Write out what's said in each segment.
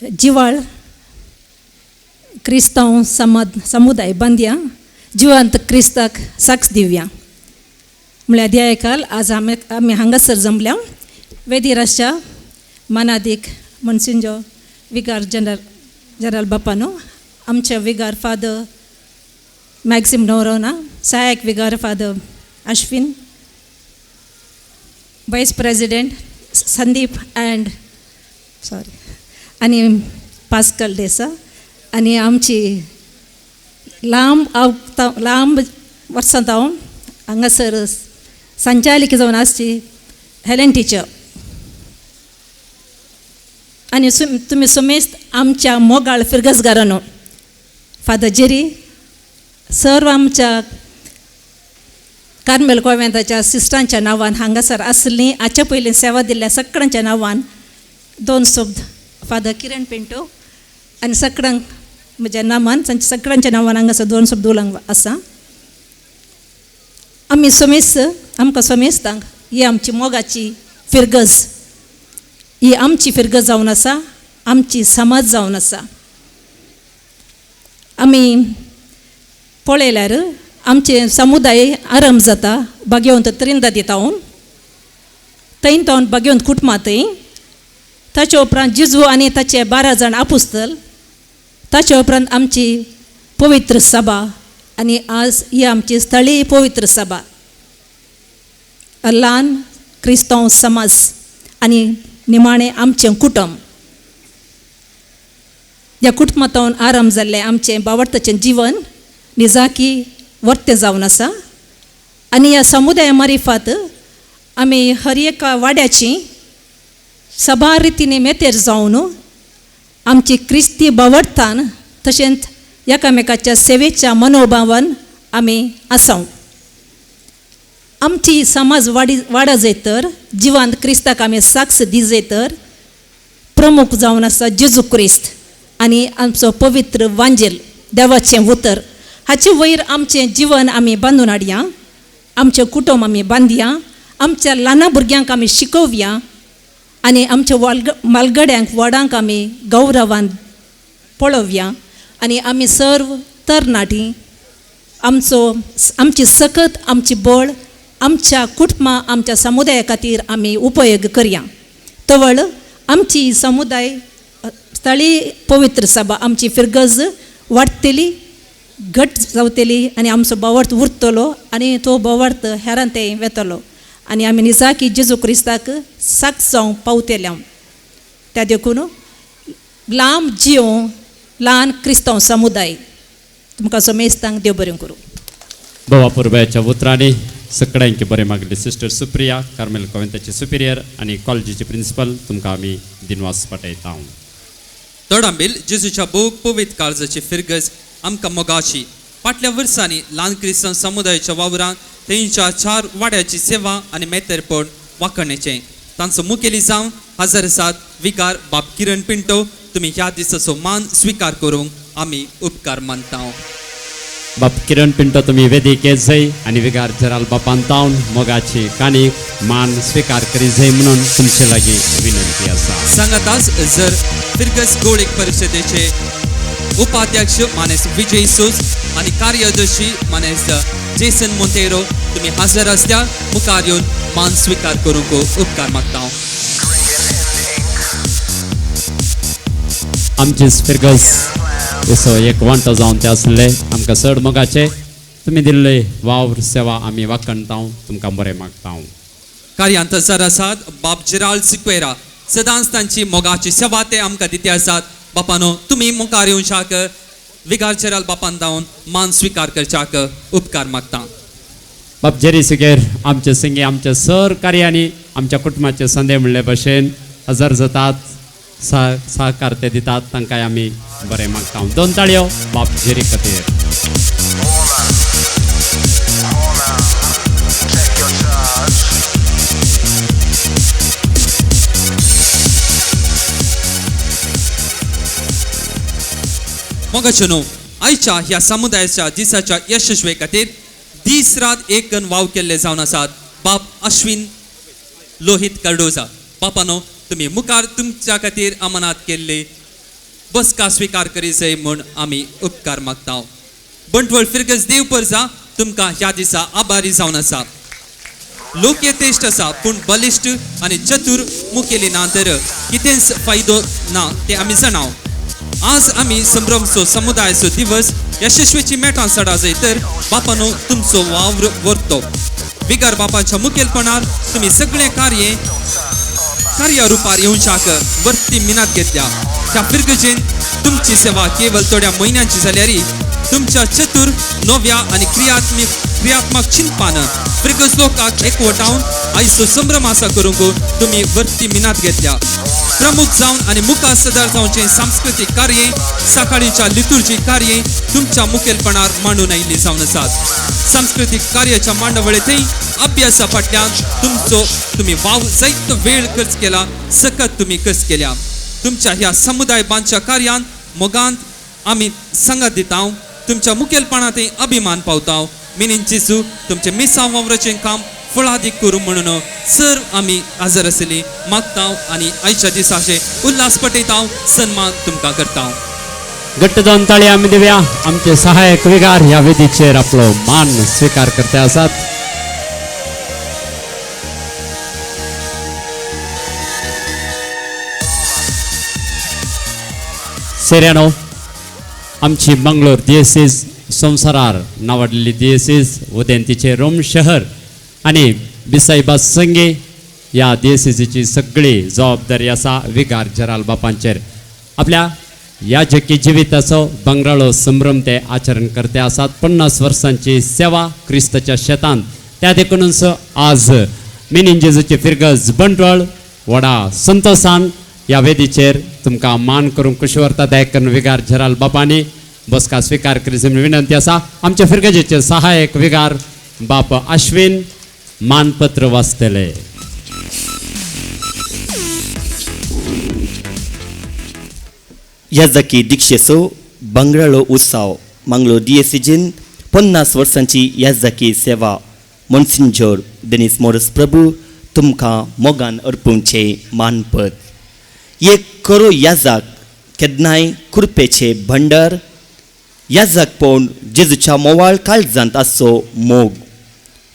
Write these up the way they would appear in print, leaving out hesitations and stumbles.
जिवाळ क्रिस्तांव समुदाय बांदया जिवंत क्रिस्ताक साक्ष दिवया म्हळ्यार देयकाल आज आमी हांगासर जमल्या वेदिराच्या मानादीक मनसिंजो विगार जनरल बापानो आमचे विगार फादर मॅक्सिम नोरोना सहायक विगार father Ashwin vice president Sandeep and आणि पास्कल देसा आणि आमची लांब वर्सां हांव हांगासर संचालिक जावन आसची हेलेन टिचर आणि तुमी समेस्त आमच्या मोगाळ फिरगसगारानो फादर जेरी सर्व आमच्या कार्मेल कॉन्वेंटाच्या सिस्टरांच्या नांवान हांगासर आसलीं हाचे पयलीं सेवा दिल्ल्या सगळ्यांच्या नांवान दोन शब्द फादर किरण पिंटो आनी सगळ्यांक म्हज्या नांवान सगळ्यांच्या नांवान हांगासर दोन शब्द उलोवंक आसा आमी समेस्त आमकां समेस्तांक ही आमची मोगाची फिरगज ही आमची फिरगज जावन आसा आमची समाज जावन आसा आमी पळयल्यार आमचे समुदाय आरंभ जाता बागेवंत त्रिंदा दितावन थंय तावन बागेवंत कुटुंबां थंय ताचे उपरांत जिजू आनी ताचे 12 जाण आपुस्तल ताचे उपरांत आमची पवित्र सभा आनी आज ही आमची स्थळीय पवित्र सभा ल्हान क्रिस्तांव समाज आनी निमाणें आमचें कुटुंब ह्या कुटुंबांतून आरंभ जाल्लें आमचें बावडताचें जिवन निजाकी वर्तें जावन आसा आनी ह्या समुदाया मार्फत आमी हर एका वाड्याची सभा रितीने मेतेर जावन आमची क्रिस्ती बावडतान तशेंच एकामेकाच्या सेवेच्या मनोभावान आमी आसां आमची समाज वाडा जैतर जिवांत क्रिस्ताक आमी साक्ष दी जैतर प्रमुख जावन आसा जेजू क्रिस्त आनी आमचो पवित्र वांजेल देवाचें उतर हाचे वयर आमचें जीवन आमी बांदून हाडया आमचें कुटुंब आमी बांदया आमच्या ल्हान भुरग्यांक आमी शिकोवया आनी आमच्या मालगड्यांक व्हडांक आमी गौरवान पळोवया आनी आमी सर्व तरणाटी आमची सकत आमची बळ आमच्या कुटुंबां आमच्या समुदाया खातीर आमी उपयोग करया तवळ आमची समुदाय स्थळीय पवित्र सभा आमची फिरगज वाडटली घट जावतली आनी आमचो बावर्त उरतलो आनी तो बावर्त हेरांत ते वेतलो आनी आमी निजाकी जेजू क्रिस्ताक साक्ष जावंक पावतल्या त्या देखून लांब जियो ल्हान क्रिस्तांव समुदाय तुमकां समेस्तांक देव बरें करूं बाबा पुरबायाच्या उतरांनी सगळ्यांक बरें मागले सिस्टर सुप्रिया कार्मेल कॉन्वेंटाची सुपिरियर आनी कॉलेजीचे प्रिंसिपल तुमकां आमी दिनवास पाठयता तोडांबील जेजूच्या भोग पवित्र काळजाची फिरगज आमकां मोगाची फाटल्या वर्सांनी ल्हान क्रिस्तांव समुदायाच्या वावरांत थंयच्या 4 वाड्याची सेवा आनी मेतेरपण वाखणेचें तांचो मुखेली जावन हजर आसात विकार बाब किरण पिंटो तुमी ह्या दिसाचो मान स्विकार करूंक आमी उपकार मानता बाप किरण पिंटो तुमी वेदिके जय आनी विगार जराल बापान तावन मोगाची काणी मान स्विकार करी जय म्हणून तुमचे लागीं विनंती आसा सांगाताच जर फिरगस गोळीक परिशदेचे उपाध्यक्ष मानेस विजय सूज आनी कार्यदर्शी मानेस जेसन मोंतेरो तुमी हजर आसल्या मुखार येवन मान स्विकार करूंक उपकार मागता आमची फिरगस असो एक वांटो जावन ते आसले आमकां चड मोगाचे तुमी दिल्ले वावर सेवा आमी वाखणटा तुमकां बरें मागता कार्यांत हजर आसात बाब जिराल सिक्वेरा सदांच तांची मोगाची सेवा ते आमकां दिते आसात बापानो तुमी मुखार येवशाक विगार जिराल बापान जावन मान स्विकार करच्याक उपकार मागता बाप जेरी सुगेर आमचे संगी आमच्या सर कार्यांनी आमच्या कुटुंबाचे संदे म्हणले भशेन हजर जातात सहकार ते दितात तांकां आमी बरें मागता 2 ताळयो बाप जेरी खातीर मोगाचे न्हू आयच्या ह्या समुदायाच्या दिसाच्या यशस्वे खातीर दीस रात एक गण वाव केल्ले जावन आसात बाप अश्विन लोहित कर्डोजा बापानो तुम्ही मुखार तुमच्या खातीर अमनात केल्ले बसका स्वीकार करी जाय म्हूण आमी उपकार मागता. बंटवळ फिरगज देव परजा तुमकां ह्या दिसा आभारी जावन आसा. लोक येतेश्ट आसा पूण बलिश्ट आनी चतूर मुखेली ना तर कितेंच फायदो ना ते आमी जाणाव. आज आमी संभ्रमचो समुदायाचो दिवस यशस्वीची मेटां सडा जाय तर बापानो तुमचो वावर व्हरतो. विगार बापाच्या मुखेलपणान तुमी सगळे कार्य रुपार येवच्याक वर्ती मिनात घेतल्या. ह्या फिरगजेन तुमची सेवा केवळ थोड्या म्हयन्यांची जाल्यारी तुमच्या चतुर नव्या आनी क्रियात्मक चिंतपान फिरगज लोकांक एकवटावन आयचो संभ्रम आसा करूंक तुमी वर्ती मिनात घेतल्या. प्रमुख जावन आनी मुखार सदार जावचे सांस्कृतीक कार्ये सकाळीच्या लितुर्जी कार्ये तुमच्या मुखेलपणार मांडून आयिल्ली जावन आसात. सांस्कृतीक कार्याच्या मांडवळेतय अभ्यासा फाटल्यान तुमी वाव जायतो वेळ खर्च केला, सकत तुमी खर्च केल्या. तुमच्या ह्या समुदाय बांदच्या कार्यान मोगांत आमी संगत दिता. तुमच्या मुखेलपणातय अभिमान पावता. मिनीन जेजू तुमचे मिसांव वावराचें काम फळादीक करूं म्हणून सर आमी हजर आसली मागता आनी आयच्या दिसाचे उल्हास पटयता, सन्मान तुमकां करता. घट्ट दोन ताळी आमी दिवया. आमचे सहाय्यक विगार ह्या वेदीचेर आपलो मान स्वीकार करते आसात. सेऱ्यानो, आमची मंगळूर दिएसीस संवसारार नावाडलेली दिएसीस उदेंतीचे रोम शहर आनी बिसाईबास संगे ह्या दिएसीसीची सगळी जबाबदारी आसा विगार जराल बापांचेर. आपल्या याजकी जिविताचो बंगराळो संभ्रम ते आचरण करते आसात. 50 वर्सांची सेवा क्रिस्ताच्या शेतांत. त्या देखूनच आज मिनीन जेजूचे फिरगज बंटवळ व्हडा संतोषान ह्या वेदीचेर तुमकां मान करूंक खुशी व्हरता. देखून विगार जराल बापांनी बसका स्वीकार करीची विनंती आसा. आमच्या फिरगजेचे सहाय्यक विगार बाप अश्विन मानपत्र वाचतले. याजकी दिक्षेचो बंगराळो उत्सव मंगळूर दिएसीजीन 50 वर्सांची याजकी सेवा मोन्सिंजोर डेनिस मोरस प्रभू तुमकां मोगान अर्पूंचे मानपत. एक करो याजक केदनाय कुरपेचे भंडार याजक पोवन जेजूच्या मोवाळ काळजांत आसचो मोग.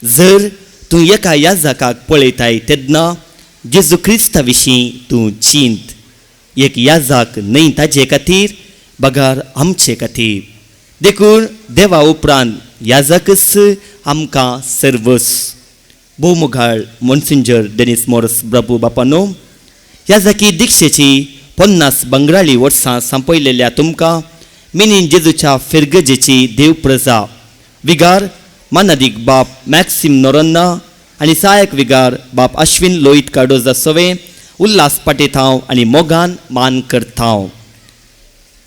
जर तूं एका याजकाक पळयताय तेन्ना जेजू क्रिस्ता विशीं तूं चिंत. एक याजक न्हय ताचे खातीर बगार आमचे खातीर. देखून देवा उपरांत याजकच आमकां सर्वस्व. भोवमुखार मोन्सिंजर डेनिस मोरस प्रभू बापानो, याजकी दिक्षेची 50 बंगराळी वर्सां संपयलेल्या तुमकां मिनीन जेजूच्या फिरगजेची देवप्रजा विगार मानादीक बाप मॅक्सिम नोरन्ना आनी सहाय्यक विगार बाप अश्विन लोहित कार्डोजा सवे उल्हास पाटयतांव आनी मोगान मान करतांव.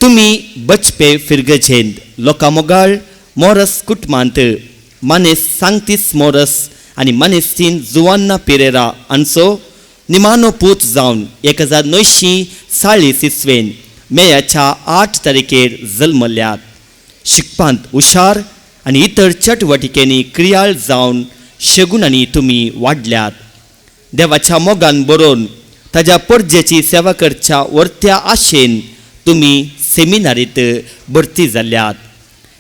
तुमी बचपे फिरगजेंत लोकां मोगाळ मोरस कुटुंबांत मानेस सांगतीस मोरस आनी मानेस्तीन जुवान्ना पेरेरा हांचो निमानो पूत जावन 1940 इस्वेन मेयाच्या 8 तारखेर जल्मल्यात. शिकपांत हुशार आनी इतर चटवटिकेनी क्रियाळ जावन शेगुणांनी तुमी वाडल्यात. देवाच्या मोगान बरोवन ताच्या परजेची सेवा करच्या वर्त्या आशेन तुमी सेमिनारीत भरती जाल्यात.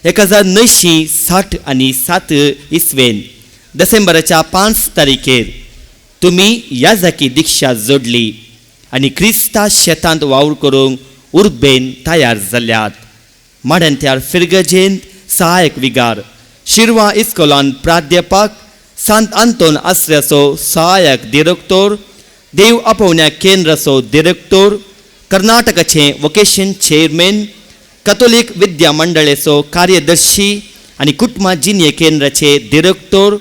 1967 इस्वेन डिसेंबराच्या 5 तारखेर तुमी याजकी दिक्षा जोडली आनी क्रिस्ता शेतांत वावर करूंक उर्बेन तयार जाल्यात. माड्यांत्यार फिरगजेंत सहाय्यक विगार, शिरवा इस्कोलांत प्राध्यापक, सांत आंतोन आश्रयाचो सहाय्यक डिरेक्टर, देव आपोवण्या केंद्राचो डिरेक्टर, कर्नाटकाचे वोकेशन चेअरमॅन, कॅथोलिक विद्या मंडळाचो कार्यदर्शी आनी कुटुंबा जिनिये केंद्राचे डिरेक्टर,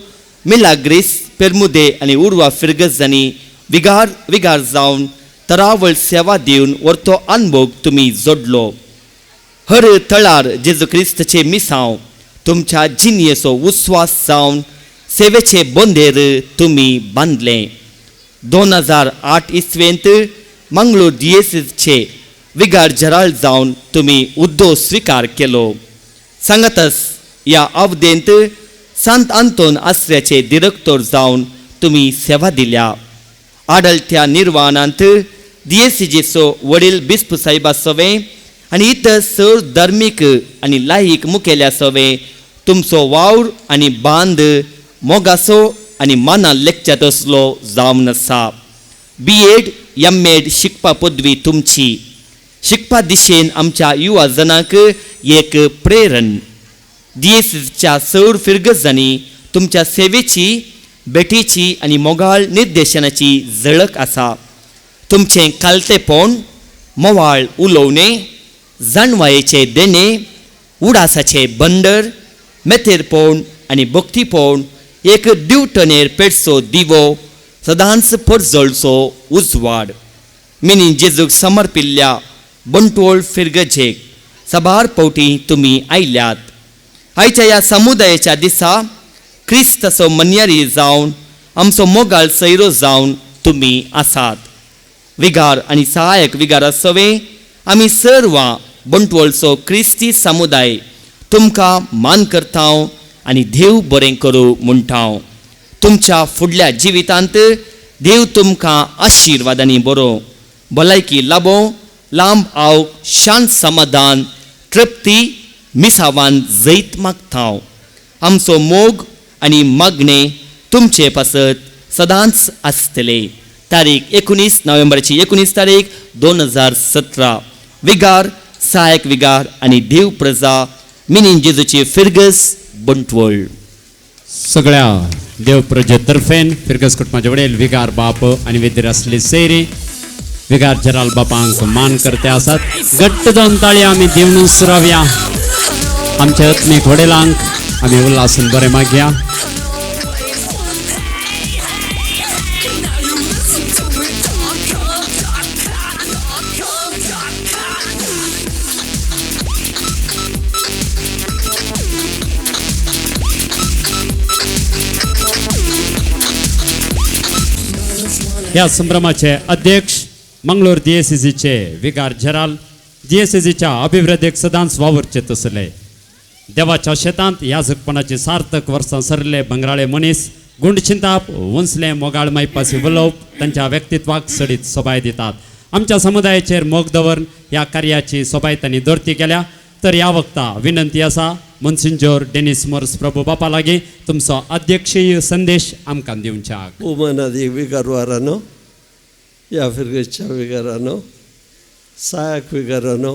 मिलाग्रीस पेरमुदे आनी उर्वा फिरगजांनी विगार जावन तरावळ सेवा दिवन वर्तो अनुभव तुमी जोडलो. हर थळार जेजू क्रिस्ताचे मिसांव तुमच्या जिनियेचो उस्वास जावन सेवेचे बोंदेर तुमी बांदले. 2008 इस्वेंत मंगळूर दिएसीसचे विगार जराल जावन तुमी उद्दो स्वीकार केलो. सांगातच ह्या अवधेंत सांत आंतोन आश्रयाचे डिरेक्टर जावन तुमी सेवा दिल्या. आडलत्या निर्वाणांत दिएसीजीचो वडील बिस्प साहेबा सवे आनी इतर सर धार्मीक आनी लायीक मुखेल्या सवे तुमचो वावर आनी बांद मोगासो आनी माना लेखच्या तसलो जावन आसा. B.Ed. M.Ed. शिकपा पदवी तुमची. शिकपा दिशेन आमच्या युवा जनांक एक प्रेरण. DSCच्या सौर फिरगजांनी तुमच्या सेवेची बेटीची आनी मोगाळ निर्देशनाची झळक आसा. तुमचें कालतेपण, मोवाळ उलोवणें, जाणवायेचे देणे, उडासाचे बंदर, मेतेरपण आनी भक्तीपण एक दिवटनेर पेटसो दिवो, सदांच परजळचो उजवाड. मिनी जेजूक समर्पिल्ल्या बंटोळ फिरगजेक सबार पावटी तुमी आयल्यात. आयच्या ह्या समुदायाच्या दिसा क्रिस्ताचो मन्यारी जावन आमचो मोगाळ सैरो जावन तुमी आसात. विगार आनी सहायक विगारा सवे आमी सर्वां बंटवळचो क्रिस्ती समुदाय तुमकां मान करतांव आनी देव बरें करूं म्हणटांव. तुमच्या फुडल्या जिवितांत देव तुमकां आशिर्वादांनी बरो भलायकी लाबो, लांब आव, शांत समाधान, तृप्ती, मिसावान जैत मागतांव. आमचो मोग आनी मागणें तुमचे पासत सदांच आसतले. तारीख 19 नोव्हेंबराची 19 तारीख 2017. विगार, सहायक विगार आनी देव प्रजा मिनी जेजूची फिरगस बंटवळ. सगळ्या देव प्रजेतर्फेन फिरगस कुटुंबाचे वडील विगार बाप आनी वेदीर आसले सैरी विगार जराल बापांक मान करते आसात. घट्ट जावन ताळी आमी दिवन सुरावया. आमच्या आत्मीक वडिलांक आमी उल्हासून बरें मागया. ह्या संभ्रमाचे अध्यक्ष मंगळूर DSCचे विगार जराल DSCच्या अभिवृद्धीक सदांच वावरचेत आसले. देवाच्या शेतांत याजकपणाची सार्थक वर्सां सरले बंगराळे मनीस गुंड चिंताप, वंसले, मोगाळ मायपासी उलोवप तांच्या व्यक्तित्वाक सडीत सोबाय दितात. आमच्या समुदायाचेर मोग दवरून ह्या कार्याची सोबाय तांणी धरती केल्या. तर ह्या वक्ता विनंती आसा मोन्सिंजोर डेनिस मोर्स प्रभू बापा लागीं तुमचो अध्यक्षीय संदेश आमकां दिवच्याक. उमनादी विगारवारानो, ह्या फिरगसच्या विगारानो, सहायक विगारानो,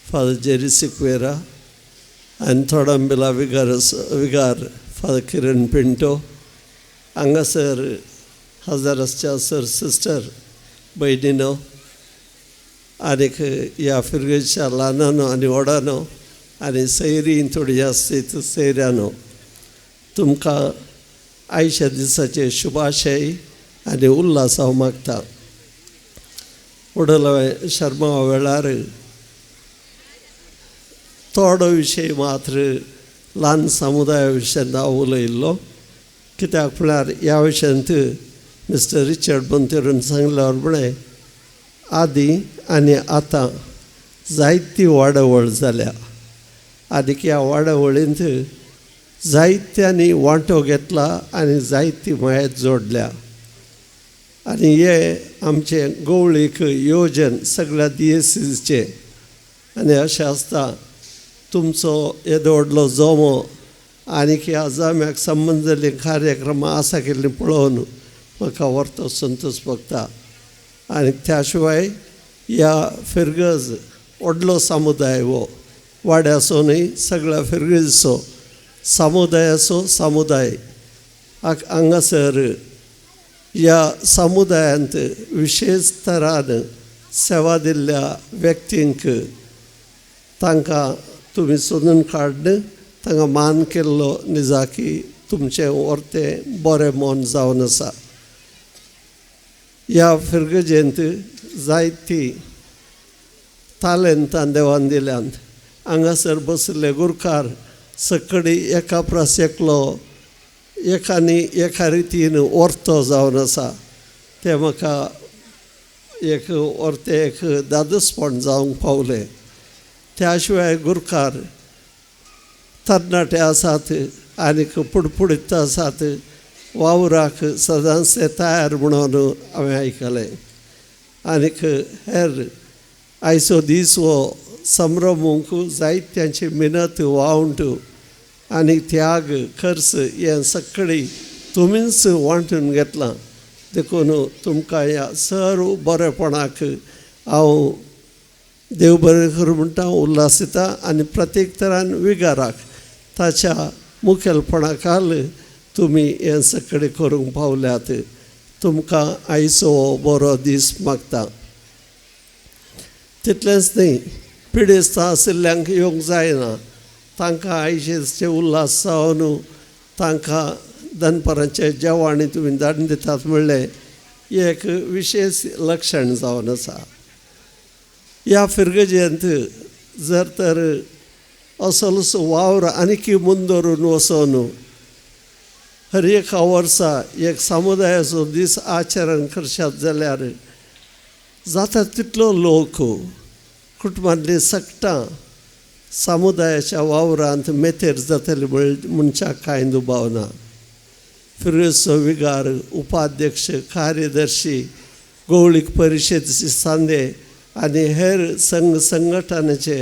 फादर जेरी सिक्वेरा आनी थोडांबिला विगार फादर किरण पिंटो, हांगासर हजाराच्या सर सिस्टर भयणीनो आनीक ह्या फिरगसच्या ल्हानानो आनी व्हडानो आनी सैरीं थोडी जास्तीत सैऱ्यानो तुमकां आयच्या दिसाचे शुभाशय आनी उल्हास हांव मागता. फुडल्या शर्मा वेळार थोडो विशय मात्र ल्हान समुदाया विशयान हांव उलयल्लो. कित्याक म्हळ्यार ह्या विशयांत मिस्टर रिचर्ड मोंतेरून सांगल्या प्रमाणे आदीं आनी आतां जायती वाडवळ जाल्या. आनीक ह्या वाडवळींत जायत्यांनी वांटो घेतला आनी जायती मयत जोडल्या. आनी हे आमचे गवळीक योजन सगळ्या DSCचे आनी अशें आसता तुमचो येदो व्हडलो जोमो आनीक ह्या जाम्याक संबंद जाल्लीं कार्यक्रमां आसा केल्लीं पळोवन म्हाका व्हरतो संतोश भोगता. आनी त्या शिवाय ह्या फिरगज व्हडलो समुदाय हो वाड्याचो न्हय सगळ्या फिरगजीचो समुदायाचो समुदाय हांगासर ह्या समुदायांत विशेश तरान सेवा दिल्ल्या व्यक्तींक तांकां तुमी सोदून काडन तांकां मान केल्लो निजाकी तुमचें व्हरतें बरें मोन जावन आसा. ह्या फिरगजेंत जायती तालेंतां देवान दिल्यात. हांगासर बसले गुरकार सकडी एका प्रस एकलो एकानी एका रितीन व्हरतो जावन आसा. ते म्हाका एक व्हरतें एक दादसपण जावंक पावलें. त्या शिवाय गुरकार तरणाटे आसात आनीक पुडपुडीत आसात वावराक सदांच ते तयार म्हणून हांवें आयकलें. आनीक हेर आयचो दीस हो संभ्रमूंक जायत्यांची मेहनत वावंट आनी त्याग खर्च हें सगळी तुमीच वांटून घेतलां देखून तुमकां ह्या सर्व बरेपणाक हांव देव बरें करूं म्हणटा उल्हासिता आनी प्रत्येक तरान विगाराक ताच्या मुखेलपणाखाल तुमी हें सगळें करूंक पावल्यात तुमकां आयचो हो बरो दीस मागता तितलेंच न्ही पिडेस्त आशिल्ल्यांक येवंक जायना तांकां आयचेचे उल्हास जावन तांकां दनपाराचें जेवण तुमी धाडून दितात म्हणलें एक विशेश लक्षण जावन आसा ह्या फिरगजेंत जर तर असोलसो वावर आनीक मुंदरून वचोन हर एका वर्सा एक समुदायाचो दीस आचरण करशात जाल्यार जाता तितलो लोक कुटुंबांतली सकटां समुदायाच्या वावरांत मेतेर जातले मनशाक कांय दुबाव ना फिरगजचो विगार उपाध्यक्ष कार्यदर्शी गवळीक परिशदेचे सांदे आनी हेर संघटनाचे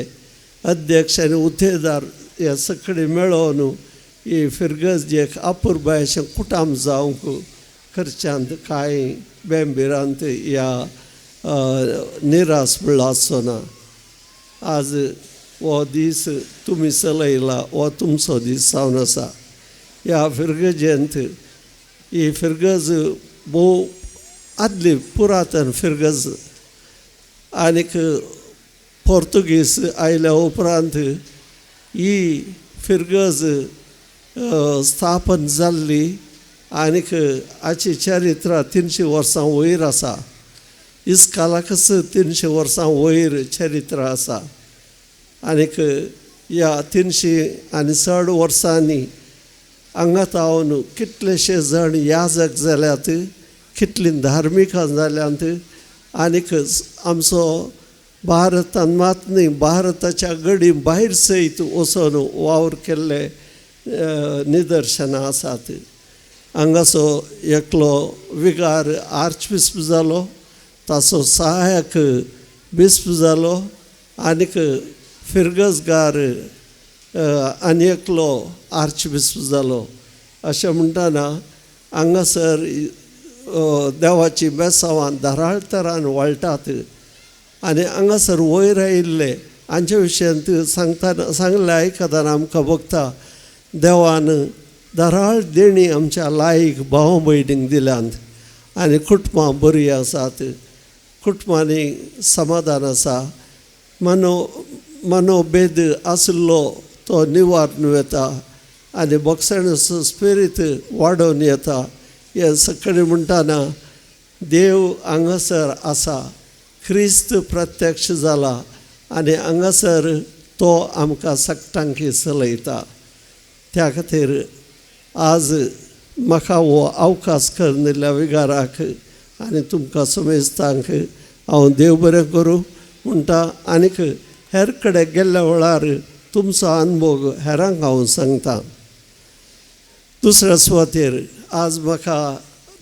अध्यक्ष आनी उद्देदार हे सगळे मेळोवन ही फिरगज एक अपुरबायेचें कुटाम जावंक खर्च्यांत कांय बेंबिरांत ह्या निराश म्हणलो आसचो ना आज हो दीस तुमी चलयला हो तुमचो दीस जावन आसा ह्या फिरगजेंत ही फिरगज भोव आदली पुरातन फिरगज आनीक पोर्तुगीज आयल्या उपरांत ही फिरगज स्थापन जाल्ली आनीक हाची चरित्र 300 वर्सां वयर आसा इस्कालाकच 300 वर्सां वयर चरित्र आसा आनीक ह्या 300 वर्सांनी हांगा तावन कितलेशे जण याजक जाल्यात कितली धार्मिकां जाल्यात आनीक आमचो भारतांत मात न्ही भारताच्या गडी भायर सयत वचोन वावर केल्ले निदर्शनां आसात हांगाचो एकलो विगार आर्चबिस्प जालो ताचो सहायक बिस्प जालो आनीक फिरगजगार आनी एकलो आर्चबिस्प जालो अशें म्हणटाना हांगासर देवाची बेसांवां धाराळ तरान वळटात आनी हांगासर वयर आयिल्ले हांचे विशयांत सांगतना सांगलें आयकतना आमकां भोगता देवान धाराळ देणी आमच्या लायक भाव भयणींक दिल्यांत आनी कुटुंबां बरीं आसात कुटुंबांनी समाधान आसा मनोभेद आसलो तो निवारण येता आनी बक्षणाचो स्पिरीट वाडोवन येता हें सगळें म्हणटाना देव हांगासर आसा क्रिस्त प्रत्यक्ष जाला आनी हांगासर तो आमकां सकटांक चलयता त्या खातीर आज म्हाका हो अवकाश करून दिल्ल्या विगाराक आनी तुमकां समेस्तांक हांव देव बरें करूं म्हणटा आनीक हेर कडेन गेल्ल्या वेळार तुमचो अनुभव हेरांक हांव सांगता दुसऱ्या सुवातेर आज म्हाका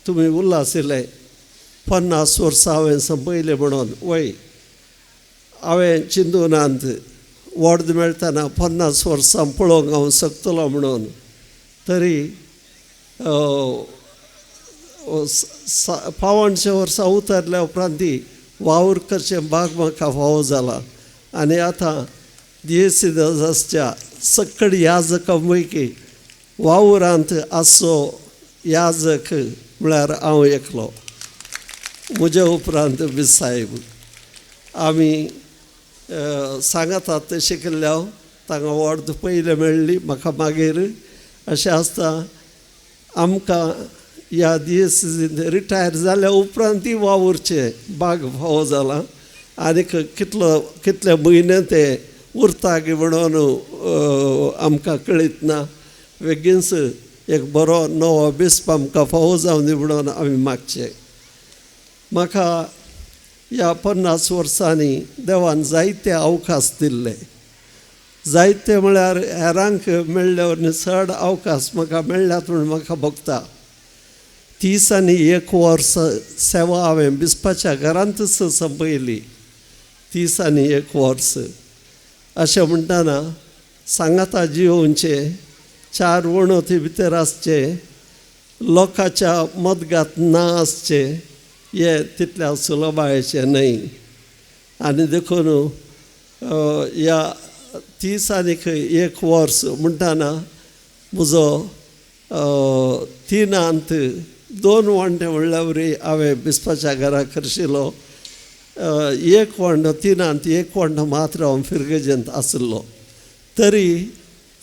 तुमी उल्हासिल्ले 50 वर्सां हांवें संपयलें म्हणून वय हांवें चिंतूनांत व्हड मेळटना 50 वर्सां पळोवंक हांव शकतलो म्हणून तरी 50 वर्सां उतरल्या उपरांत वावर करचें भाग म्हाका फावो जाला आनी आतां दियेसिदासच्या सकड याजकां पैकी वावरांत आसचो याजक म्हळ्यार हांव एकलो म्हज्या उपरांत बिसायब आमी सांगतात तशें केल्ले हांव तांकां व्हड पयलें मेळ्ळी म्हाका मागीर अशें आसता आमकां ह्या दीस रिटायर जाल्या उपरांत वावरचे भाग फावो जाला आनीक कितले म्हयने ते उरता गे म्हणून आमकां कळीत ना बेगीनच एक बरो नवो बिस्प आमकां फावो जावन दी म्हणून आमी मागचे म्हाका ह्या 50 वर्सांनी देवान जायते अवकाश दिल्ले जायते म्हळ्यार हेरांक मेळ्ळे चड अवकाश म्हाका मेळ्ळ्यात म्हूण म्हाका भोगता 30 आनी 1 वर्स सेवा हांवें बिस्पाच्या घरांतच संपयली 30 आनी 1 वर्स अशें म्हणटाना सांगाता जिवोवचे 4 वणोती भितर आसचे लोकांच्या मदगात ना आसचे हे तितल्या सुलभायेचे न्हय आनी देखून ह्या 30 आनीक 1 वर्स म्हणटाना म्हजो 3 2 वणटे म्हणल्यार हांवें बिस्पाच्या घरा करशिल्लो 1 वंडो 3 1 वंडो मात्र हांव फिरगजेंत आसलो तरी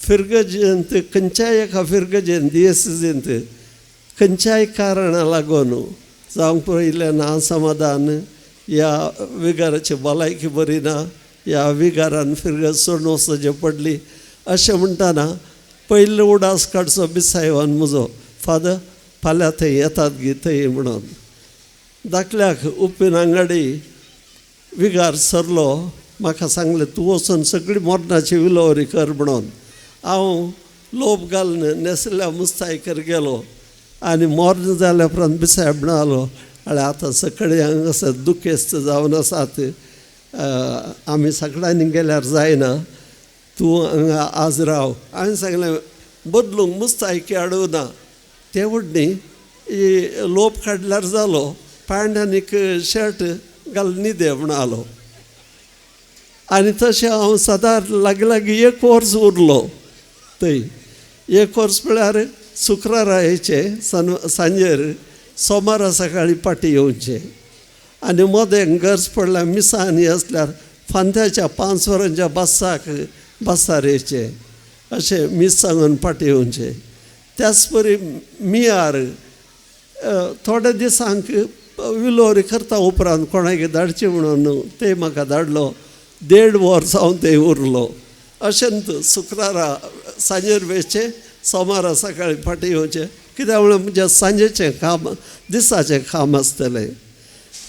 फिरगजेंत खंयच्याय एका फिरगजेंत दियेसीजेंत खंयच्याय कारणां लागून जावंक पयलें ना समाधान ह्या विगाराची भलायकी बरी ना ह्या विगारान फिरगज सोडून वचचें पडली अशें म्हणटाना पयलो उडास काडचो बिसायवान म्हजो फादर फाल्यां थंय येतात गी थंय म्हणून धाकल्याक उप्पीन आंगाडी विगार सरलो म्हाका सांगलें तूं वचून सगळी मोरणाची विलोवरी कर म्हणून हांव लोप घालून नेसल्या मुस्तायकर गेलो आनी मोर्न जाल्या उपरांत बिसाय म्हणलो आनी आतां सकाळीं हांगासर दुखेस्त जावन आसात आमी सकाळीं गेल्यार जायना तूं हांगा आज राव हांवें सांगलें बदलूंक मुस्तायकी हाडूना ते व्हडनी लोप काडल्यार जालो पॅण्ट आनीक शर्ट घाल न्हिदे म्हणलो आनी तशें हांव सदां लागीं 1 वर्स उरलो थंय 1 वर्स म्हळ्यार शुक्रारा येवचे सांजेर सोमारा सकाळीं पाटी येवचें आनी मदें गरज पडल्यार मिसां आनी आसल्यार फांत्याच्या 5 वरांच्या बसार येवचें अशें मीस सांगून पाटी येवचें त्याच परी मियार थोड्या दिसांक विलोवरी करता उपरांत कोणाक धाडची म्हणून ते म्हाका धाडलो 1.5 वर्स हांव थंय उरलो अशेंत शुक्रारा सांजेर वेचें सोमारा सकाळीं फाटीं येवचें कित्याक म्हळ्यार म्हजें सांजेचें काम दिसाचें काम आसतलें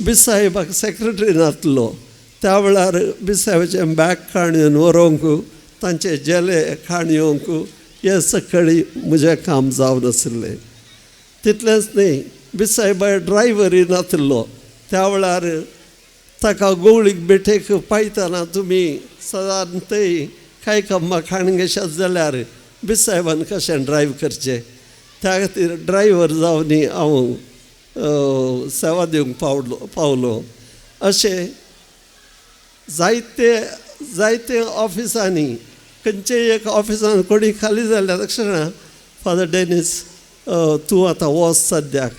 बिसाय म्हाका सेक्रेटरीन आसलो त्या वेळार बिसायचें बॅग काणून व्हरूंक तांचे जेले काणयोंक हें सकाळीं म्हजें काम जावन आशिल्लें तितलेंच न्ही बिसाय भायर ड्रायव्हरी नासलो त्या वेळार ताका गवळीक बेठेक पायतना तुमी सदां थंय कांय कामां खाण घेशात जाल्यार बिसायबान कशें ड्रायव करचें त्या खातीर ड्रायव्हर जावन हांव सेवा दिवंक पावलो अशें जायते ऑफिसांनी खंयचेय एक ऑफिसान कोणी खाली जाल्यार लक्षां फादर डेनीस तूं आतां वच सद्याक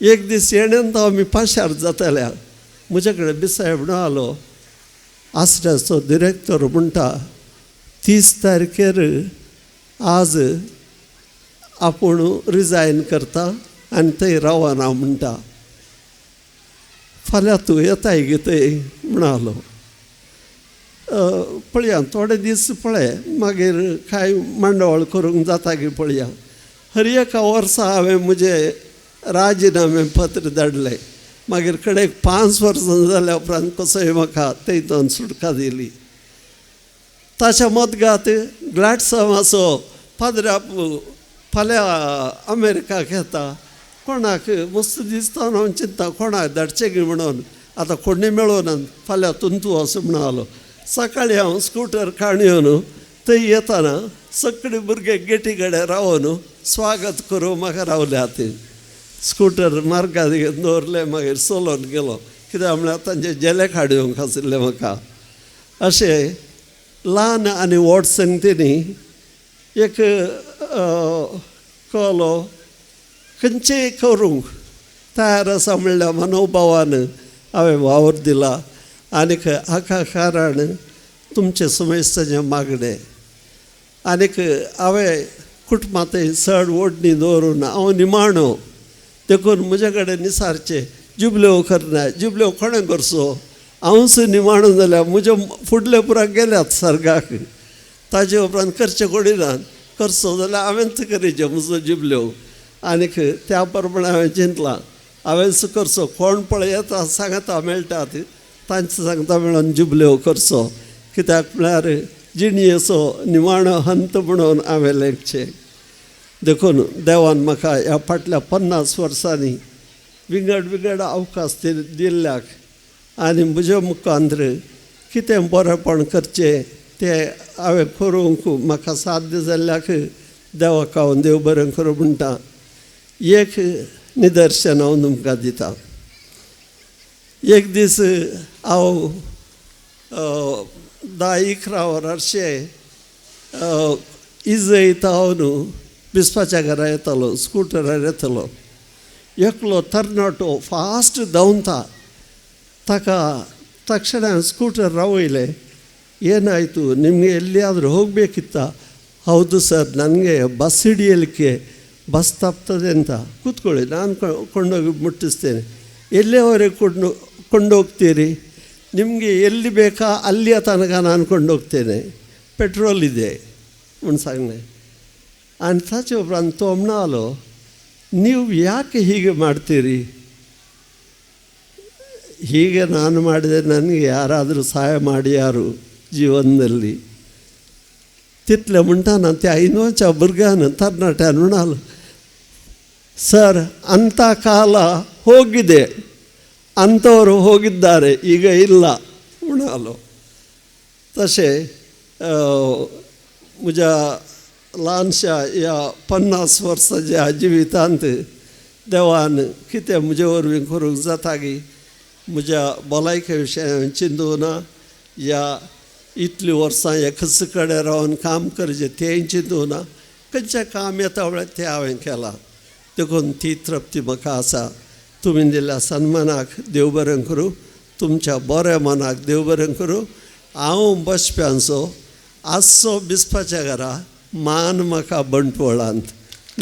एक दीस येण्यांत आमी पाशार जाताल्या म्हजे कडेन बिसाय म्हणलो आसऱ्याचो डिरेक्टर म्हणटा 30 तारखेर आज आपूण रिजायन करता आनी थंय रावना म्हणटा फाल्यां तूं येताय गे थंय म्हणलो पळया थोडे दीस पळय मागीर कांय मांडवळ करूंक जाता गे पळया हर एका वर्सा हांवें म्हजें राजिनामे पत्र धाडलें मागीर कडेक 5 वर्सां जाल्या उपरांत कसोय म्हाका थंयतून सुटका दिली ताच्या मदगात ग्लॅडसमाचो पाद्र्यापू फाल्यां अमेरिकाक येता कोणाक मस्त दिसता हांव चिंत्ता कोणाक धाडचें गे म्हणून आतां कोणी मेळोना फाल्यां तूं असो म्हणलो सकाळीं हांव स्कूटर काणयोन थंय येताना सगळे भुरगे गेटी कडेन रावन स्वागत करूं म्हाका रावल्यात स्कूटर मार्गार दवरलें मागीर चलोन गेलो कित्याक म्हळ्यार तांचे जेले काडूंक आशिल्ले म्हाका अशें ल्हान आनी व्हड संगतींनी एक कोलो खंयचेय करूंक तयार आसा म्हणल्यार मनोभावान हांवें वावर दिला आनीक हाका कारण तुमचे समेस्ताचें मागणें आनीक हांवें कुटुंबांतय चड ओडणी दवरून हांव निमाणो देखून म्हजे कडेन निसारचे जुबल्यो करना जुबल्यो कोणें करचो हांवूच निमाणो जाल्यार म्हजे फुडले पुराक गेल्यात सर्गाक ताजे उपरांत करचें कोणी ना करचो जाल्यार हांवेंच करीचे म्हजो जुबल्यो आनीक त्या प्रमाणे हांवें चिंतलां हांवेंच करचो कोण पळय येता सांगता मेळटात तांचे सांगता मेळोन जुबल्यो करचो कित्याक म्हळ्यार जिणयेचो निमाणो हंत म्हणून हांवें लेखचें देखून देवान म्हाका ह्या फाटल्या 50 वर्सांनी विंगड अवकाश दिल्ल्याक आनी म्हजे मुखांतर कितें बरेंपण करचें ते हांवें करूंक म्हाका साध्य जाल्ल्याक देवाक हांव देव बरें करूं म्हणटा. एक निदर्शन हांव तुमकां दितां. एक दीस हांव 10-11 वरांचे इजयता हांव न्हू बिस्पाच्या घरा येतालो, स्कुटरार येतालो. एकलो तरणाटो फास्ट धांवता. ताका ತಕ್ಷಣ ಸ್ಕೂಟರ್ ರಾವೊಯ್ಲೆ, ಏನಾಯಿತು ನಿಮಗೆ ಎಲ್ಲಿಯಾದರೂ ಹೋಗಬೇಕಿತ್ತಾ? ಹೌದು ಸರ್, ನನಗೆ ಬಸ್ ಹಿಡಿಯಲಿಕ್ಕೆ ಬಸ್ ತಪ್ತದೆ ಅಂತ. ಕೂತ್ಕೊಳ್ಳಿ, ನಾನು ಕೊಂಡೋಗಿ ಮುಟ್ಟಿಸ್ತೇನೆ. ಎಲ್ಲಿಯವರೆಗೆ ಕೊಂಡೋಗ್ತೀರಿ? ನಿಮಗೆ ಎಲ್ಲಿ ಬೇಕಾ ಅಲ್ಲಿಯ ತನಕ ನಾನು ಕೊಂಡೋಗ್ತೇನೆ, ಪೆಟ್ರೋಲ್ ಇದೆ म्हूण सांगलें. आनी ताचे उपरांत तो म्हणलो, ನೀವು ಯಾಕೆ ಹೀಗೆ ಮಾಡ್ತೀರಿ? ಹೀಗೆ ನಾನು ಮಾಡಿದೆ ನನಗೆ ಯಾರಾದರೂ ಸಹಾಯ ಮಾಡ್ಯಾರು ಜೀವನದಲ್ಲಿ? तितले म्हणटाना त्या 5 भुरग्यान तरणाट्यान म्हणालो, ಸರ್ ಅಂಥ ಕಾಲ ಹೋಗಿದೆ, ಅಂಥವರು ಹೋಗಿದ್ದಾರೆ, ಈಗ ಇಲ್ಲ म्हणालो. तशें म्हज्या ल्हानशा ह्या 50 वर्सांच्या जिवितांत देवान कितें म्हजे वरवीं करूंक जाता गी म्हज्या भलायके विशयान चिंतूना, या इतली वर्सां एकाच कडेन रावन काम करचें तेंय चिंतूना, खंयचें काम येता वेळार तें हांवें केलां. देखून ती तृप्ती म्हाका आसा. तुमी दिल्ल्या सन्मानाक देव बरें करूं, तुमच्या बऱ्या मनाक देव बरें करूं. हांव बसप्यांचो आजचो बिस्पाच्या घरा, मान म्हाका बंटवळांत.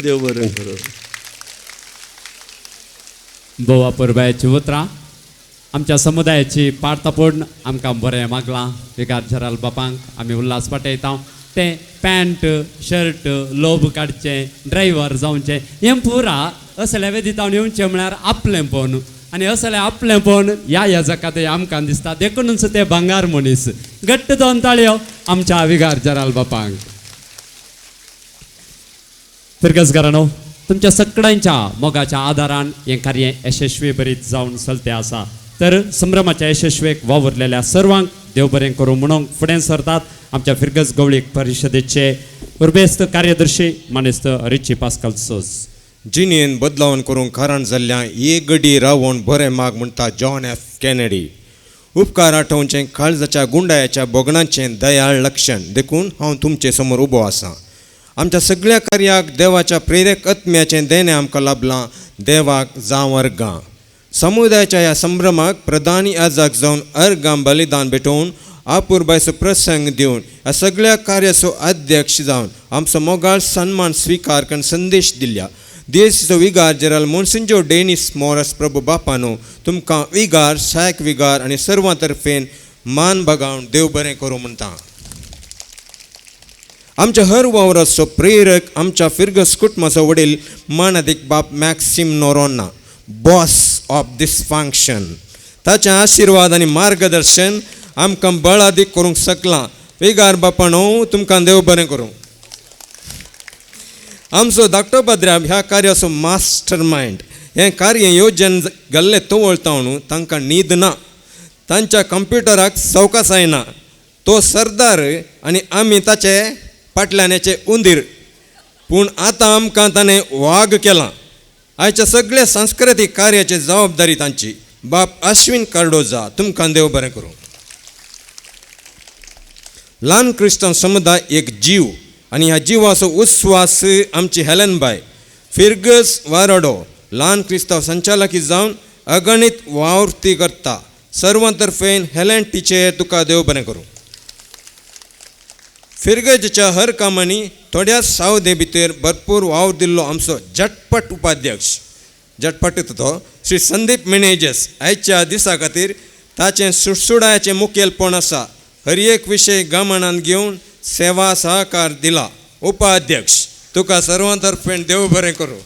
देव बरें करूं. बोवा पुरबायची उतरां आमच्या समुदायाची पाडतापोड आमकां बरें मागलां. विकार झराल बापांक आमी उल्हास पाठयता. ते पॅन्ट शर्ट लोब काडचें, ड्रायव्हर जावचें, हें पुरा असले वेदितावन येवचें म्हळ्यार आपलेंपण. आनी असलें आपलेंपण ह्या जगांत आमकां दिसता. देखूनच ते भांगार मनीस. घट्ट 2 ताळयो आमच्या विगार झराल बापांक. फिरगसगारांनो, तुमच्या सगळ्यांच्या मोगाच्या आदारान हें कार्य यशस्वी बरीत जावन चलतें आसा. तर संभ्रमाच्या यशस्वेक वावुरलेल्या सर्वांक देव बरें करूं म्हणून फुडें सरतात आमच्या फिरगस गवळीक परिशदेचे उर्बेस्त कार्यदर्शी मानेस्त रिची पास्कल सोज. जिणेन बदलावन करूंक कारण जाल्ल्या एक घडी रावण बरें माग म्हणटा जॉन एफ कॅनेडी. उपकार आठोवचें काळजाच्या गुंडायाच्या बोगणाचें दयाळ लक्षण देखून हांव तुमचे समोर उबो आसां. आमच्या सगळ्या कार्याक देवाच्या प्रेरक आत्म्याचें देणें आमकां लाभलां. देवाक जावं अर्गां. समुदायाच्या ह्या संभ्रमाक प्रधानी याजक जावन अर्गां बलिदान भेटोवन आपुरबायचो प्रसंग दिवन ह्या सगळ्या कार्याचो अध्यक्ष जावन आमचो मोगाळ सन्मान स्वीकार करून संदेश दिल्या देशचो विगार जनरल मोन्सिंजो डेनिस मोरस प्रभू बापानो तुमकां विगार, सहायक विगार आनी सर्वां तर्फेन मान बगावन देव बरें करूं म्हणटा. आमच्या हर वावराचो प्रेरक आमच्या फिरगस कुटुंबाचो वडील मानादीक बाप मॅक्सिम Noronha, boss of this function. ताचें आशिर्वाद आनी मार्गदर्शन आमकां बळ अदीक करूंक शकलां. विगार बापानो तुमकां देव बरें करूं. आमचो धाकटो भद्राब ह्या कार्याचो मास्टर मायंड. हें कार्य येवजन गेल्लें तवळता न्हू तांकां न्हीद ना. तांच्या कंप्युटराक सवकास जायना. तो सरदार आनी आमी ताचे फाटल्यानाचे उंदीर. पूण आतां आमकां ताणें वाग केला. आयच्या सगळ्या सांस्कृतीक कार्याची जबाबदारी तांची. बाप अश्विन कार्डोजा तुमकां देव बरें करूं. ल्हान क्रिस्तांव समुदाय एक जीव आनी ह्या जिवाचो उस्वास आमची हेलेनबाय फिरगस वारोडो ल्हान क्रिस्तांव संचालकी जावन अगणित वावृत्ती करता. सर्वां तर्फेन हेलेन टिचेर तुका देव बरें करूं. फिरगजच्या हर कामांनी थोड्या सावधे भितर भरपूर वावर दिल्लो आमचो झटपट उपाध्यक्ष झटपट तो श्री संदीप मेनेजस आयच्या दिसा खातीर ताचें सुटसुडायाचें मुखेलपण आसा. हर एक विशय गमनान घेवन सेवा सहकार दिला. उपाध्यक्ष तुका सर्वां तर्फेन देव बरें करूं.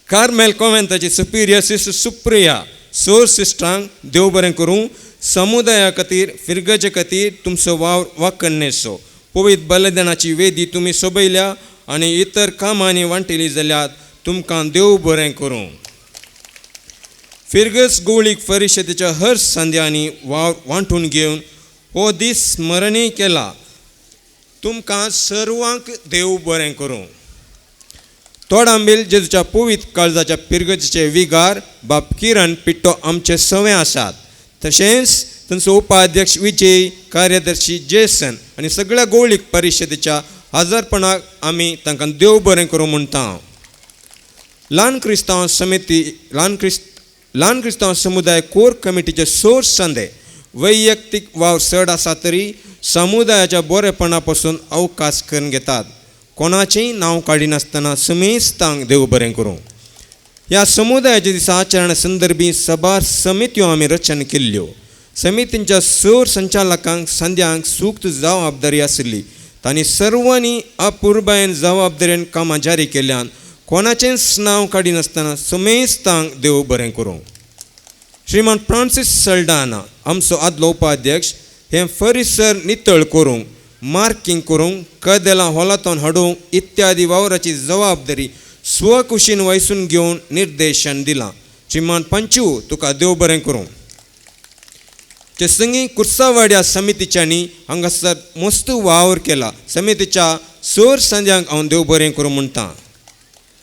कार्मेल कॉन्व्हेंटाची सुपिरियर सिस्टर सुप्रिया सोर सिस्टरांक देव बरें करूं. समुदाया खातीर फिरगजे खातीर तुमचो वावर वाकणेचो पवित्र बलिदानाची वेदी तुमी सोबयल्या आनी इतर कामांनी वांटिली जाल्यार तुमकां देव बरें करूं. फिरगस गवळीक परिशदेच्या हर संद्यांनी वावर वांटून घेवन हो दीस स्मरणीय केला तुमकां सर्वांक देव बरें करूं. तोडांबील जेजूच्या पवित्र काळजाच्या पिरगतीचे विगार बाब किरण पिट्टो आमचे सवे आसात. तशेंच तांचो उपाध्यक्ष विजय, कार्यदर्शी जेसन आनी सगळ्या गवळीक परिशदेच्या हजरपणाक आमी तांकां देव बरें करूं म्हणटा. ल्हान क्रिस्तांव समिती ल्हान क्रिस्तांव समुदाय कोर कमिटीचे सोर संदे वैयक्तीक वाव चड आसा तरी समुदायाच्या बरेपणा पासून अवकाश करून घेतात. कोणाचेंय नांव काडिनासतना समेस्तांक देव बरें करूं. ह्या समुदायाच्या दिसा आचरणा संदर्भी सभा समित्यो आमी रचन केल्ल्यो. समितींच्या सोर संचालकांक संध्यांक सूक्त जबाबदारी आशिल्ली. तांणी सर्वांनी अपुरबायेन जबाबदारेन कामां जारी केल्ल्यान कोणाचेंच नांव काडिनासतना समेस्तांक देव बरें करूं. श्रीमान फ्रांसीस सल्डाना आमचो आदलो उपाध्यक्ष हे फरिसर नितळ करूंक, मार्किंग करूंक, कदेलां हॉलांतून हाडूंक इत्यादी वावराची जबाबदारी स्वकुशीन वयसून घेवन निर्देशन दिलां. श्रीमान पंचू तुका देव बरें करूं. ते संगी कुर्सावाड्या समितीच्यांनी हांगासर मस्त वावर केला. समितीच्या सोर संद्यांक हांव देव बरें करूं म्हणटा.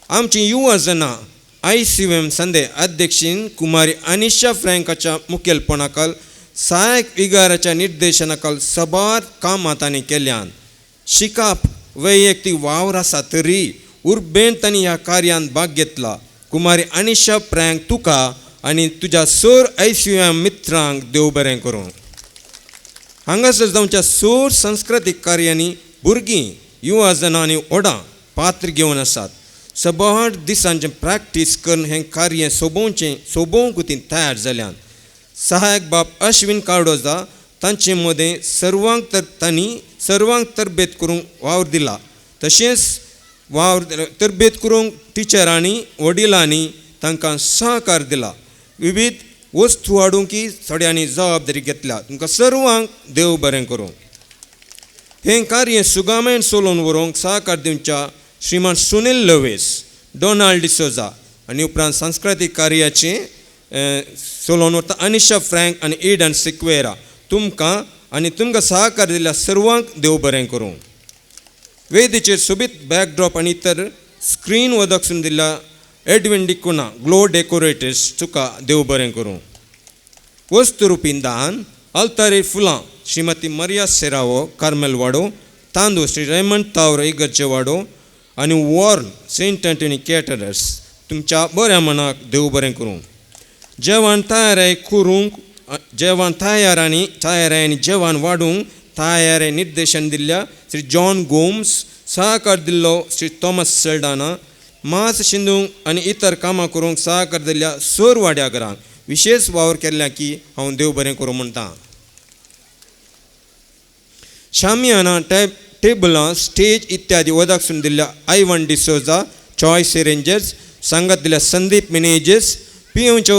आमची युवा जना ICM संदे अध्यक्षीन कुमारी अनिशा फ्रँकाच्या मुखेलपणाखाल सहाय्यक विगाराच्या निर्देशनाखाल सबार काम तांणी केल्यान शिकाप वैयक्तीक वावर आसा तरी उर्बेन तांणी ह्या कार्यान भाग घेतला. कुमारी अनिशा फ्रँक तुका आनी तुज्या सोर ICM मित्रांक देव बरें करूं. हांगासर जावच्या सोर संस्कृतीक कार्यांनी भुरगीं, युवा जनां आनी व्हडां पात्र घेवन आसात. सबार दिसांचें प्रॅक्टीस करून हें कार्य सोबोवंक तयार जाल्यान सहाय्यक बाब अश्विन कार्डोजा तांचे मदें तांणी सर्वांक तरबेत करूंक वावर दिला. तशेंच वावर तरबेत करूंक टिचरांनी वडिलांनी तांकां सहकार दिला. विविध वस्तू हाडूंकी थोड्यांनी जबाबदारी घेतल्या. तुमकां सर्वांक देव बरें करूं. हें कार्य सुगामेन चलोवन व्हरूंक सहकार दिवच्या श्रीमान सुनील लवेस, डोनाल्ड डिसोजा आनी उपरांत सांस्कृतीक कार्याचे चलोवन व्हरता अनिशा फ्रँक आनी ईडन सिक्वेरा तुमकां सहकार दिल्या सर्वांक देव बरें करूं. वेदीचेर सोबीत बॅकड्रॉप आनी इतर स्क्रीन वदकसून दिल्या एडविन डिकुना ग्लो डेकोरेटर्स तुका देव बरें करूं. वस्तुरुपी दान अल्तारी फुलां श्रीमती मरिया सेरावो कार्मेल वाडो, तांदूळ श्री रेमंड तावरो इगर्जे वाडो आनी वॉर्न सेंट एंटनी कॅटरर्स तुमच्या बऱ्या मनाक देव बरें करूं. जेवण तयारांनी जेवण वाडूंक तयारे निर्देशन दिल्ल्या श्री जॉन गोम्स, सहकार दिल्लो श्री थॉमस सल्डाना, मास शिंदूंक आनी इतर कामां करूंक सहकार दिल्ल्या सोर वाड्यागरांक विशेष वावर केल्ल्या की हांव देव बरें करूं म्हणटा. शामियाना टेबलां, स्टेज इत्यादी वदकसून दिल्ल्या आयवन डिसोजा, चॉयस रेंजर्स, सांगात दिल्ल्या संदीप मिनेजेस, पिवच्या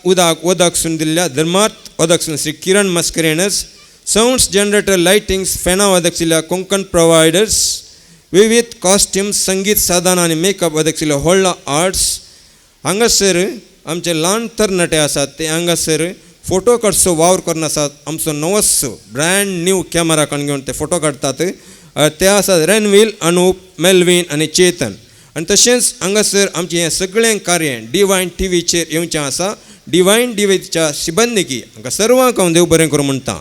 उदक वदकसून दिल्ल्या धर्मार्थ वदकसून Shri Kiran Mascarenhas, sounds generator lightings फॅना वदकशिल्ल्या कोंकण प्रोवायडर्स, विविध कॉस्ट्युम्स, संगीत साधनां आनी मेकअप वदकशिल्ल्या व्हडला आर्ट्स. हांगासर आमचे ल्हान तरणाटे आसात ते हांगासर फोटो काडचो वावर करून आसात. आमचो नवोच ब्रँड न्यू कॅमेरा काडून घेवन ते फोटो काडटात. ते आसात रेनवील, अनूप, मेल्वीन आनी चेतन. आनी तशेंच हांगासर आमचें हें सगळें कार्य डिवायन TVचेर येवचें आसा. डिवायन TVच्या सिबंदगी हांकां सर्वांक हांव देव बरें करूं म्हणटा.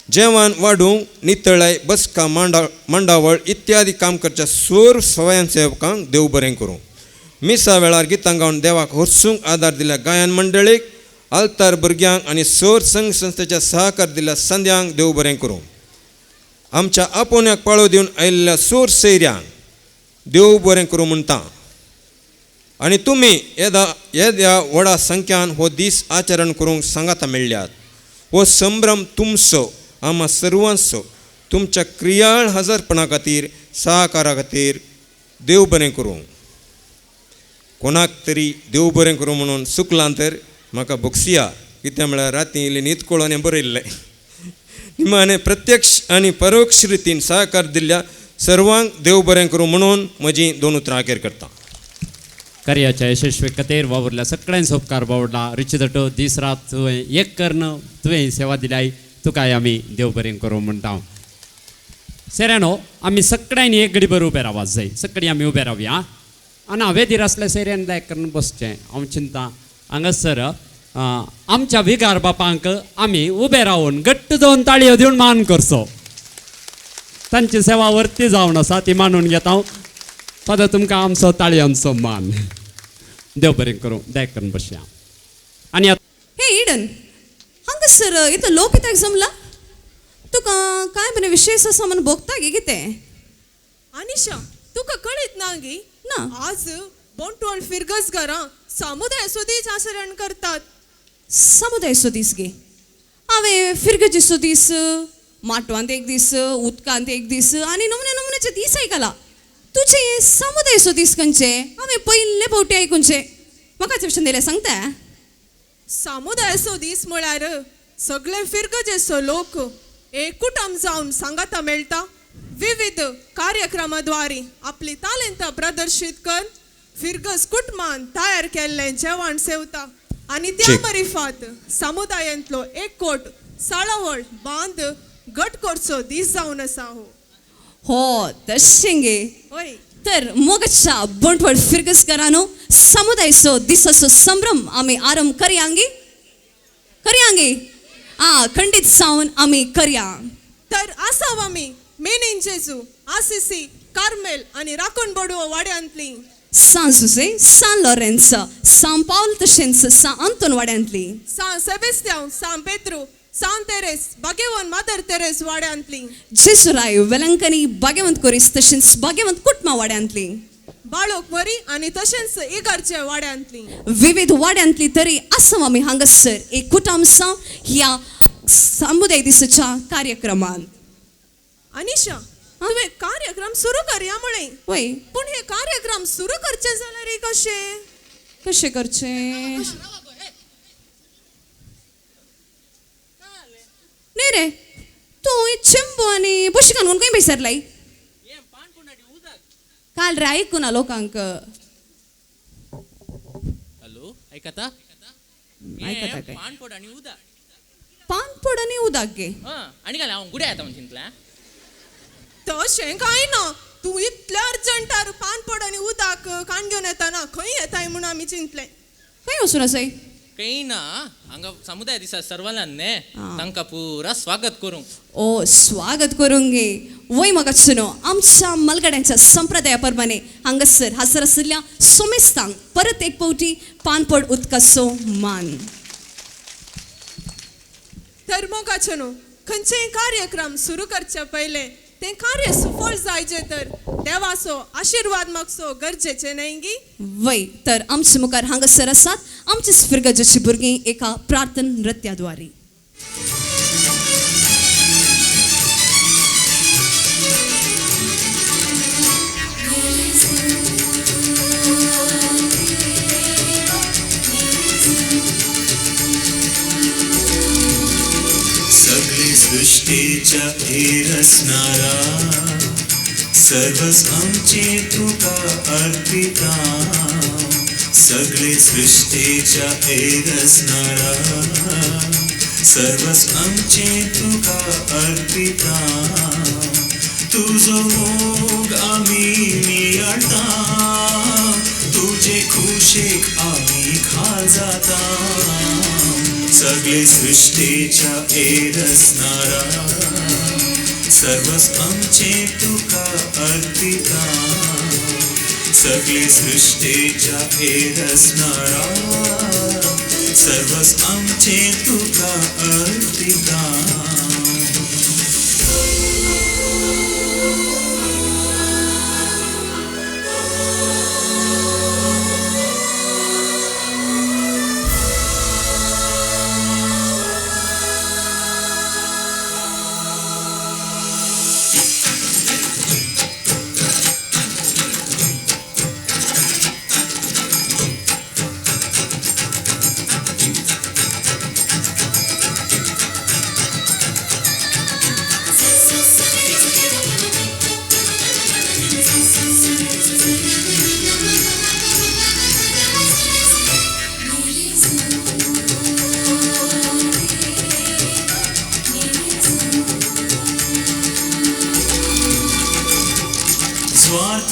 जेवण वाडूंक नितळाय, बसका, मांडावळ इत्यादी काम करच्या सोर स्वयंसेवकांक देव बरें करूं. मिसा वेळार गितां गावन देवाक हरसूंक आदार दिल्ल्या गायन मंडळीक, आल्तार भुरग्यांक आनी सोर संघ संस्थेच्या सहकार दिल्ल्या संद्यांक देव बरें करूं. आमच्या आपोवण्याक पाळो दिवन आयिल्ल्या सोर सैऱ्यांक देव बरें करूं म्हणटा. आनी तुमी येद्या व्हडा संख्यान हो दीस आचरण करूंक सांगाता मेळ्ळ्यात. हो संभ्रम तुमचो, आम्हा सर्वांचो. तुमच्या क्रियाळ हजरपणा खातीर, सहकारा खातीर देव बरें करूं. कोणाक तरी देव बरें करूं म्हणून चुकलां तर म्हाका बक्षिया, कित्याक म्हळ्यार राती इल्लें न्हीद कळोवन हें बरयल्लें. निमाणें प्रत्यक्ष आनी परोक्ष रितीन सहकार दिल्ल्या सर्वांक देव बरें करूं म्हणून म्हजीं 2 उतरां अखेर करता. कार्याच्या यशस्वी खातीर वावरल्या सगळ्यांचो उपकार बावडला. रिचीदटो दीस रात तुवें एक कर्ण तुवें सेवा दिल्याय तुकाय आमी देव बरें करूं म्हणटा हांव. सेऱ्यानो, आमी सगळ्यांनी एक घडी भर उबे रावत जाय. सगळीं आमी उबे रावया आं. आनी हांवें धीर आसल्या सेऱ्यान लायक करून बसचें. हांव चिंता हांगासर आमच्या विगार बापांक आमी उबे रावन घट्ट दोन ताळयो दिवन मान करचो. तांची सेवा वर्ती जावन आसा ती मानून घेता हांव. फादर तुमकां आमचो ताळयांचो मान. देव बरें करूं. दयक करून बसया. आनी हे इडन हांगासर इथं लोक कित्याक जमला? तुका काय बरें विशेष आसा म्हण भोगता गे कितें? अनिशा, तुका कळीत ना गी? ना. आज बोंटोळ फिरगस घरां समुदाय सुदीच आचरण करतात. समुदाय दीस गे. हांवें फिरगेचे दीस, माटवांत एक दीस, उदकांत एक दीस आनी नमुने नमुनेचे दीस आयकला. तुजे समुदाय दीस खंयचे? हांवें पयले फावटी आयकुनचे. म्हाका चडशें दिलें सांगता. समुदाय दीस म्हळ्यार सगळे फिरगजेचो लोक एकूटम जावन सांगाता मेळटा. विविध कार्यक्रमाद्वारे आपली तालंतां प्रदर्शीत कर फिरगस कुटुंबान तयार केल्लें जेवण सेवता आनी त्या मरिफात समुदायांतलो एकवट साळावळ बांद घट करचो दीस जावन आसा. हो तशें गे. होय. तर मोगाच्या बोंटवळ फिरगस घरानो समुदायचो दिसाचो संभ्रम आमी आरंभ करयांगी. खंडीत जावन आमी करया. तर आसाव आमी मेनीन जेजू, आसिसी, कार्मेल आनी राखण बडवो वाड्यांतली, San José, San Lorenzo, San Paul तशेंच San Anton वाड्यांतली, San Sebastião, San Pedro, San Teres, भाग्यवान मादर तेरेस वाड्यांतली, जेसुराय वेलंकनी भाग्यवंत कोरीस तशेंच भाग्यवंत कुटुंबा वाड्यांतली, बाळोक वरी आनी तशेंच इगर्जे वाड्यांतली. विविध वाड्यांतली तरी आसाम आमी हांगासर एक कुटुंब आसा ह्या समुदाय दिसाच्या कार्यक्रमान. अनिशा, तुवें कार्यक्रम सुरू करया म्हळे. वय पूण हे कार्यक्रम सुरू करचे जाल्यार कशे? कशें करचें? न्ही रे, तूं चेंबू आनी बशी घालून खंय बेसरलाई? काल रे आयकूं ना लोकांक. हॅलो, ऐकता? आयकता काय? पानपोड आणि उदा. पानपड आनी उदक गे. आणि काय हांव गुड्या येता म्हणून चिंतला. तशें कांय ना. तूं इतल्या अर्जंटार पानपड आनी उदक काण घेवन येताना खंय येताय म्हूण आमी चिंतलें. खंय वचून आसाय? काही ना, हांगा समुदाय दिसा सर्वांना ने तांकां पुरा स्वागत करूं. ओ स्वागत करूंक गे. वय म्हाका सुनो आमच्या मलगड्यांच्या संप्रदाया प्रमाणे हांगासर हजर आशिल्ल्या सोमेस्तांक परत एक फावटी पानपड उदकाचो मान. तर मोगाचो न्हू, खंयचेय कार्यक्रम सुरू करचे पयले तें कार्य सफळ जायचे तर देवाचो आशिर्वाद मागचो गरजेचें न्हय गी? वय तर आमचे मुखार हांगासर आसात आमचे फिरगजेची भुरगीं एका प्रार्थना नृत्याद्वारे. सगळे सृष्टीच्या हेर असणारा सर्वच आमचे तुका अर्पिता. सगळे सृष्टीच्या हेर असणारा सर्वच आमचे तुका अर्पिता. तुझो मोग आमी नियाळटा, तुझे खुशेक आमी खाल जाता. सगळे सृष्टीच्या हेर असणारा सर्वच आमचे तुका अर्पिता. सगळे सृष्टीच्या हेर असणारा सर्वच आमचे तुका अर्पिता.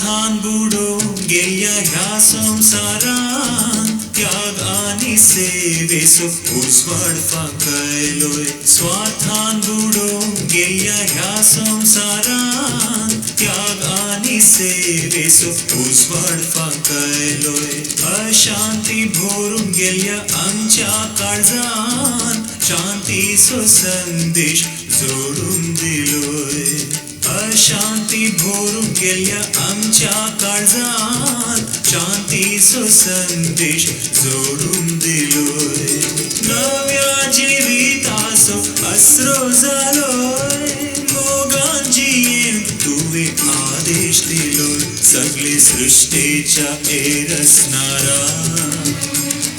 स्वार्थान बुडून गेल्या ह्या संसारान त्याग आणि सेवेसो उजवाड फाकयलोय स्वार्थान बुडून गेल्या ह्या संसारान त्याग आणि सेवेसो उजवाड फाकयलोय अशांती भरून गेल्या आमच्या काळजान शांतीचो संदेश जोडून दिलोय अशांती भरून गेल्या आमच्या काळजात शांतीचो संदेश जोडून दिलोय नव्या जिविताचो आसरो जालोय मोगान जियेन तुवें आदेश दिलोय सगळे सृष्टीच्या एरसणारा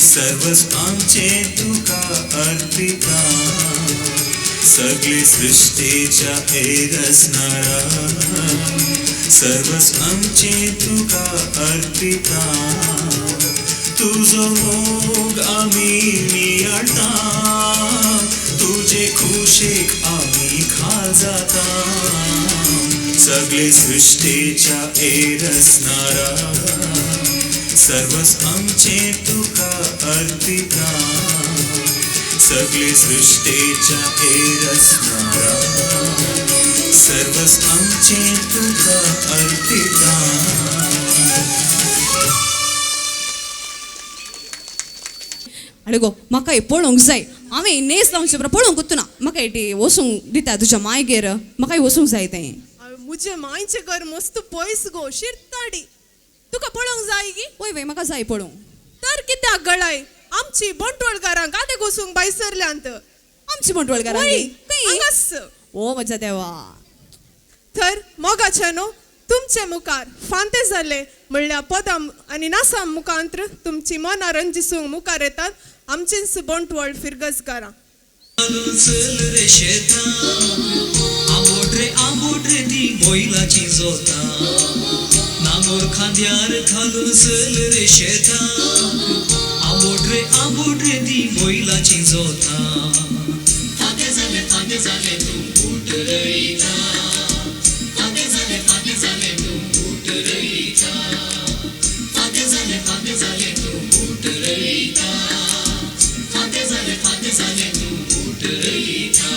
सर्वच आमचे तुका अर्पिता सगळे सृष्टीच्या एरसणारा सर्वच आमचे तुका अर्पिता तुझो मोग आमी नियाळटा तुझे खुशेक आमी खाल जाता सगळे सृष्टीच्या एरसणारा सर्वच आमचे तुका अर्पिता सगळे सृष्टीच्या एरसणारा सर्वच आमचे तुका अर्पिता अडगो म्हाका हे पळोवंक जाय हांवें नेस लावचे बरोबर पळोवंक वचना म्हाका हेटी वचूंक दिता तुज्या मायगेर म्हाकाय वचूंक जाय तें मुझे मायचे घर मस्त पयस गो शिरताडी तुका पळोवंक जाय गी वय वय म्हाका जाय पळोवंक तर कित्याक गळाय आमची बंटवळकारां गादे घोसूंक बायसरल्यांत आमची बंटवळकारां हांगास ओ म्हज्या देवा तर मोगाचे न्हू तुमचे मुखार फांते जाले म्हणल्यार पदां आनी नासां मुखांत्र तुमची मनां रंजिसूंक मुखार येतात आमचेच बंटवळ फिरगजकारां चल रे शेता आंबोट रे ती मोइलाची जोता नांगोर खांद्यार घालून चल रे शेता आंबोट रे ती मोइलाची जोता फांते जाले तूं बूट रयता फांते जाले तूं बूट रयता फांते जाले तूं बूट रयता फांते जाले तूं बूट रयता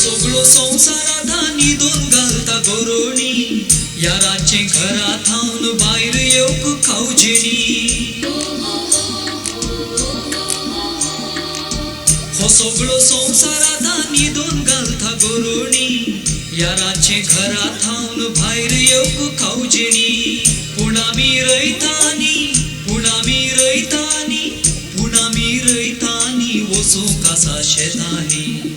सगळो संसारात न्हिदून घालता गोरोणी याराचें घरांत थावन भायर येवंक खावचेनी हो सगळो संसारात न्हिदून घालता गोरोणी याराचें घरांत थावन भायर येवंक खावचेनी पूण आमी रयतानी वचूंक आसा शेतांनी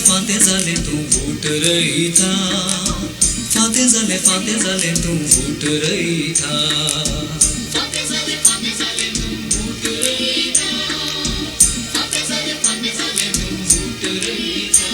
फांते जाले तूं बूट रयता फांते जाले तूं बूट रयता फांते जाले तूं बूट रयता फांते जाले तूं बूट रयता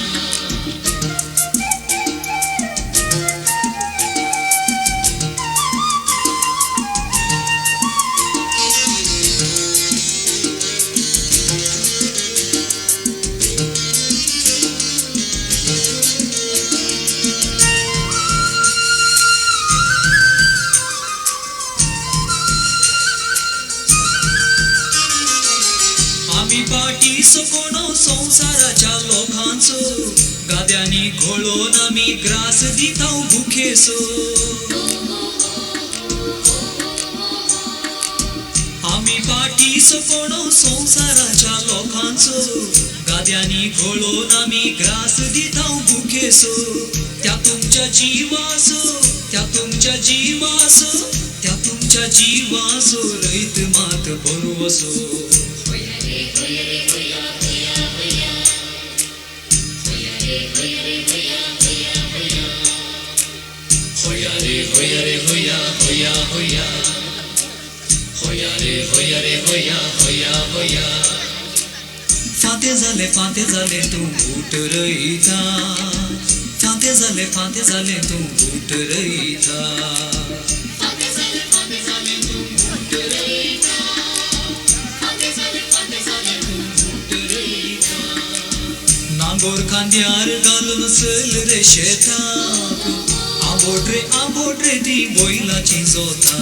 कोणो संसाराच्या लोकांचो गाद्यांनी घोळोन आमी ग्रास दिता भुकेसो आमी पाठीस कोणो संसाराच्या लोकांचो गाद्यांनी घोळोन आमी ग्रास दिता भुकेसो त्या तुमच्या जीवासो तुझ्या जीवासो रहित मात बरोवसो होया रे होया रे होया होया होया होया रे होया रे होया होया होया होया रे होया रे होया होया होया होया रे होया रे होया होया होया फाते झाले तू उठ रईता फाते झाले तू उठ रईता नांगोर खांद्यार घालून चल रे शेताक आंबोट रे ती बैलाची जोता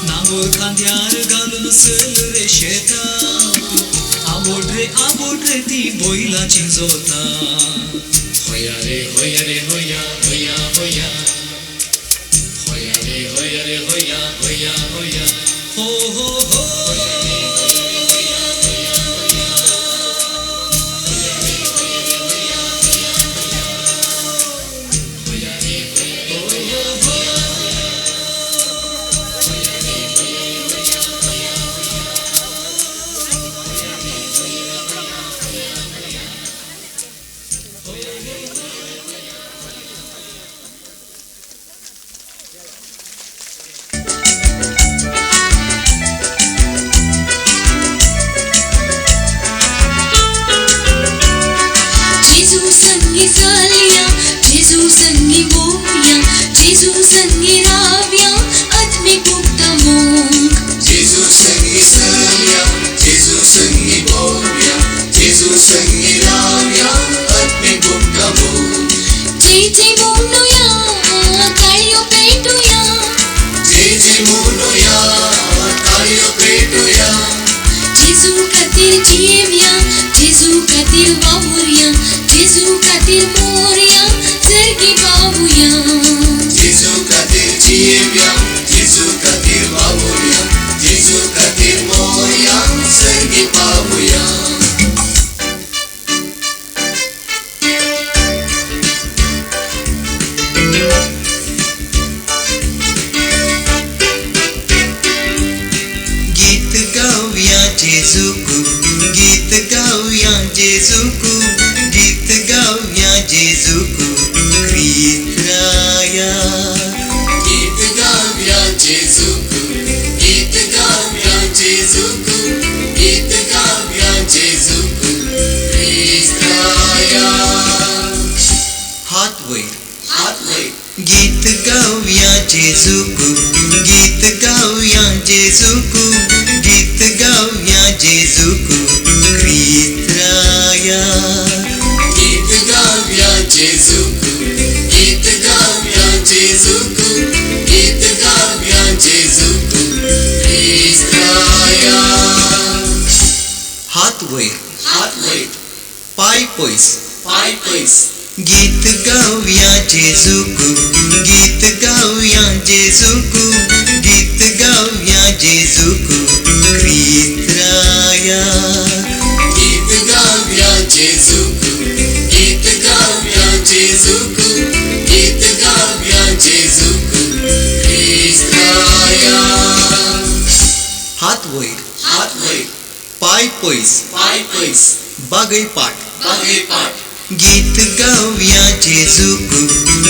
नांगोर खांद्यार घालून चल रे शेताक आंबोट रे ती बैलाची जोता होया रे होया रे होया होया होया होया रे होया रे होया होया होया हो हो हो Gesù sangi boia, Gesù sangi ravia, atme bukta monk. Gesù sangi salia, Gesù sangi boia, Gesù sangi ravia, atme bukta monk. Jai monoya, kaliyo petuya. Jai monoya, kaliyo petuya. Gesù katir jivya, Gesù katir vavurya, Gesù katir moria, sergi babuya. Gesù katir jivya, Gesù katir vavurya, Gesù katir moria, sergi babuya. गीत गाऊया जेजूकू, गीत गाऊया जेजूकू, गीत गाऊया जेजूकू, ख्रिस्त राया. गीत गाऊया जेजूकू, गीत गाऊया जेजूकू, गीत गाऊया जेजूकू, ख्रिस्त राया. हात वयर, हात वयर. गीत गाऊया जेजूकू, गीत गाऊया जेजूकू, गीत गाऊया जेजूकू, ख्रिस्त राया. गीत गाऊया जेजूकू, गीत गाऊया जेजूकू, गीत गाऊया जेजूकू, ख्रिस्त राया. हात वयर, हात वयर. पाय पयस, पाय पयस. गीत गाऊया जेजूकू, गीत गाऊया जेजूकू, गीत गाऊया जेजूकू, ख्रिस्त राया. गीत गाऊया जेजूकू, गीत गाऊया जेजूकू, गीत गाऊया जेजूकू, ख्रिस्त राया. हात वयर, हात वयर. पाय पयस, पाय पयस. बागय पाट. बागय पाट. गीत गाऊया जेजूकू,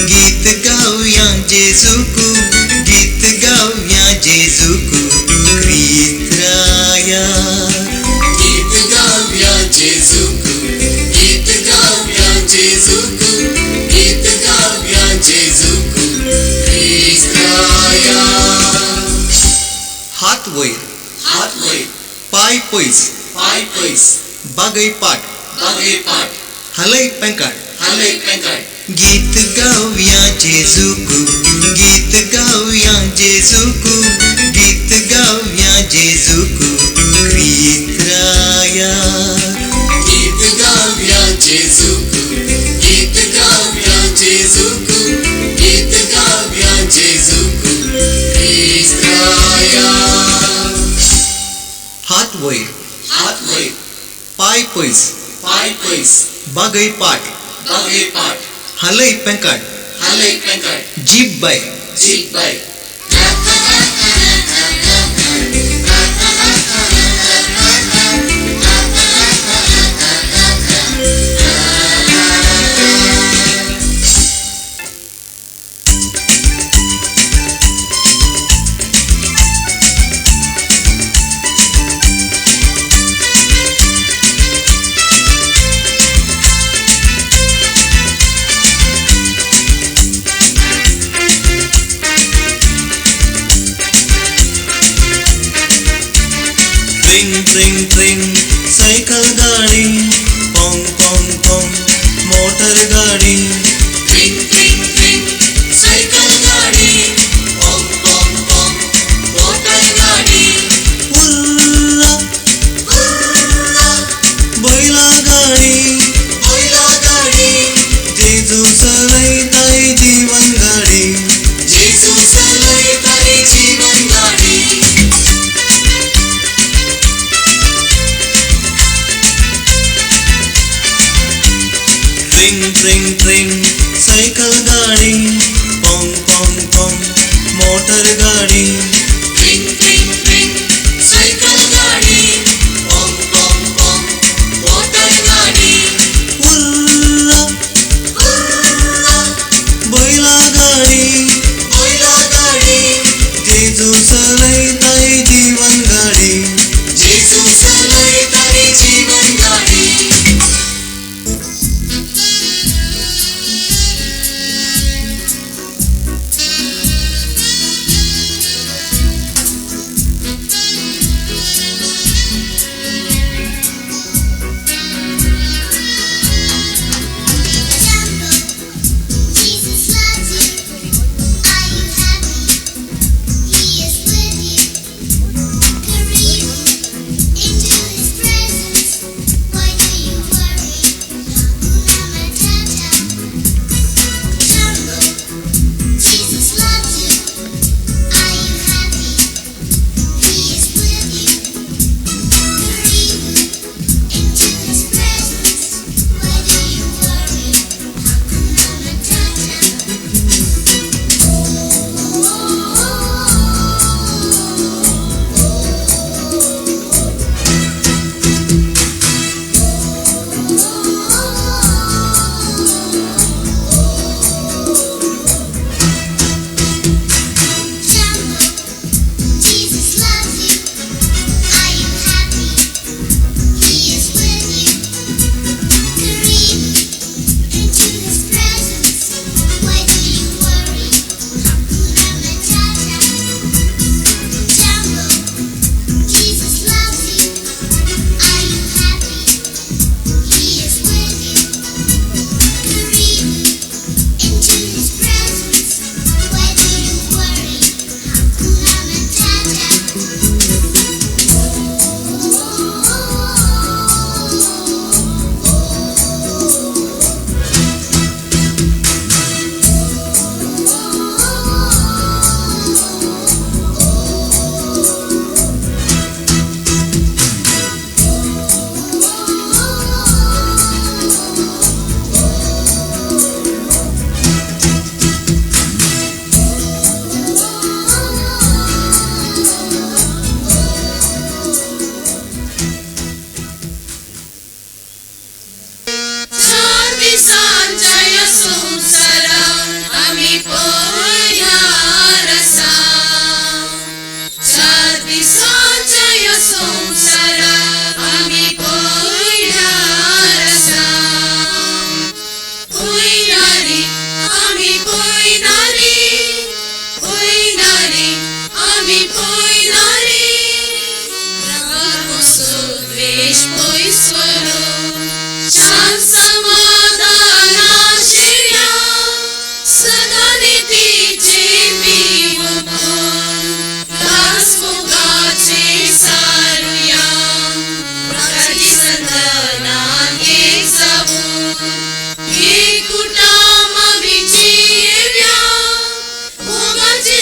गीत गाऊया जेजूकू, गीत गाऊया जेजूकू, ख्रिस्त राया. गीत गाऊया जेजूकू, गीत गाऊया जेजूकू, गीत गाऊया जेजूकू, ख्रिस्त राया. हात वयर, हात वयर. पाय पयस, पाय पयस. बागय पाट. बागय पाट. हलय पेंकाट. हलय पेंकाट. गीत गाऊया जेजूकू, गीत गाऊया जेजूकू, गीत गाऊया जेजूकू, ख्रिस्त राया. गीत गाऊया जेजूकू, गीत गाऊया जेजूकू, गीत गाऊया जेजूकू, ख्रिस्त राया. हात वयर, हात वयर. पाय पयस, पाय पयस. बागय पाट. बागय पाट. हलय पेंकाट. हलय पेंकाट. जीप बाय. जीप बाय. ट्रिंग ट्रिंग ट्रिंग सायकल गाडी पोंग पोंग पोंग मोटर गाडी ट्रिंग ट्रिंग ट्रिंग सायकल गाडी पोंग पोंग पोंग मोटर गाडी उल्ला उल्ला बैला गाडी जेजू चलयताय जीवन गाडी जेजू चलयताय जीवन गाडी ट्रिंग ट्रिंग ट्रिंग सायकल गाडी पोंग पोंग पोंग मोटर गाडी ट्रिंग ट्रिंग ट्रिंग सायकल गाडी पोंग पोंग पोंग मोटर गाडी उल्ला उल्ला बैला गाडी जेजू चलयताय जीवन गाडी जेजू चलयताय जीवन गाडी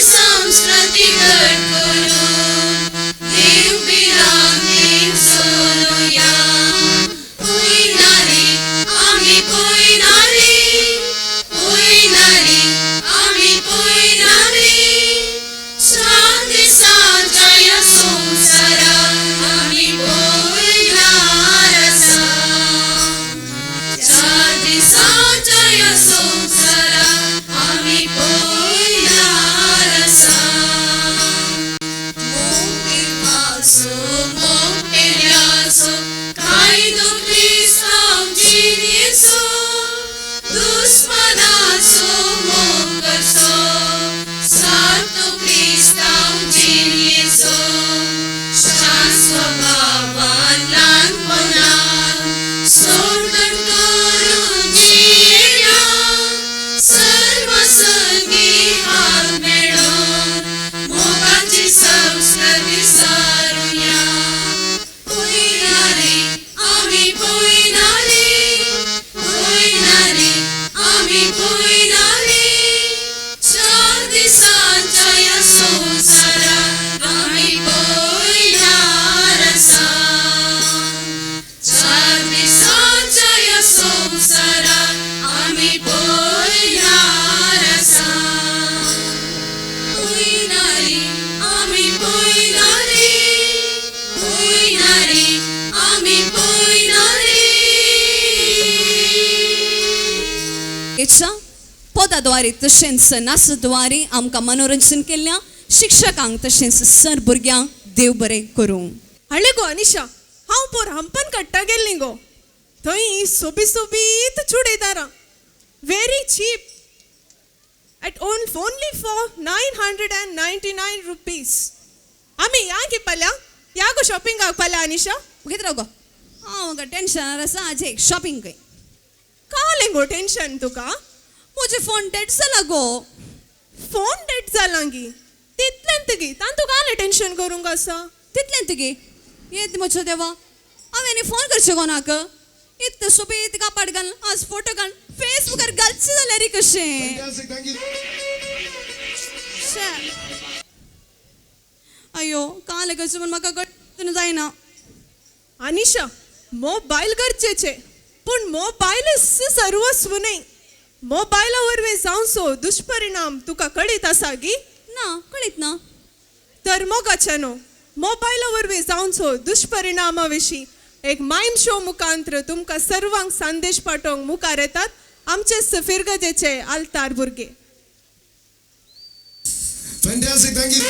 संस्कृती घट करू बागेच्या पदाद्वारे तशेंच नाचद्वारे आमकां मनोरंजन केल्ल्या शिक्षकांक तशेंच सर भुरग्यांक देव बरें करूं. हळ्ळे गो अनिशा, हांव पोर हंपन काडटा गेल्लीं गो. थंय सोबीत चुडीदारां very cheap at only for 999 rupees. आमी या की पल्या या गो शॉपिंगाक पल्या अनिशा. कितें राव गो हांव टेन्शनार आसा आज एक शॉपिंग खंय. कालें गो टेन्शन तुका? म्हजे फोन डेड जाला गो. फोन डेड जाला गी तितलें तगी तान तुका कालें टेन्शन करूंक आसा? तितलें तगी येत म्हजो देवा हांवें फोन करचें गो नाक. इतलें सोबीत कापाड घाल आज फोटो घाल फेसबुकार घालचें जाल्यार रे कशें. अयो काल करचें म्हूण म्हाका कळून जायना. अनिशा मोबाईल गरजेचे पूण मोबायलच सर्वस्व न्ही. मोबायला वरवीं जावचो दुश्परिणाम तुका कळीत आसा गी? ना कळीत ना. तर मोगाच्या न्हू मोबायला वरवीं जावचो दुश्परिणामा विशीं एक मायम शो मुखांत्र तुमकां सर्वांक संदेश पाठोवंक मुखार येतात आमचे फिरगजेचे आलतार भुरगे. Fantastic, thank you.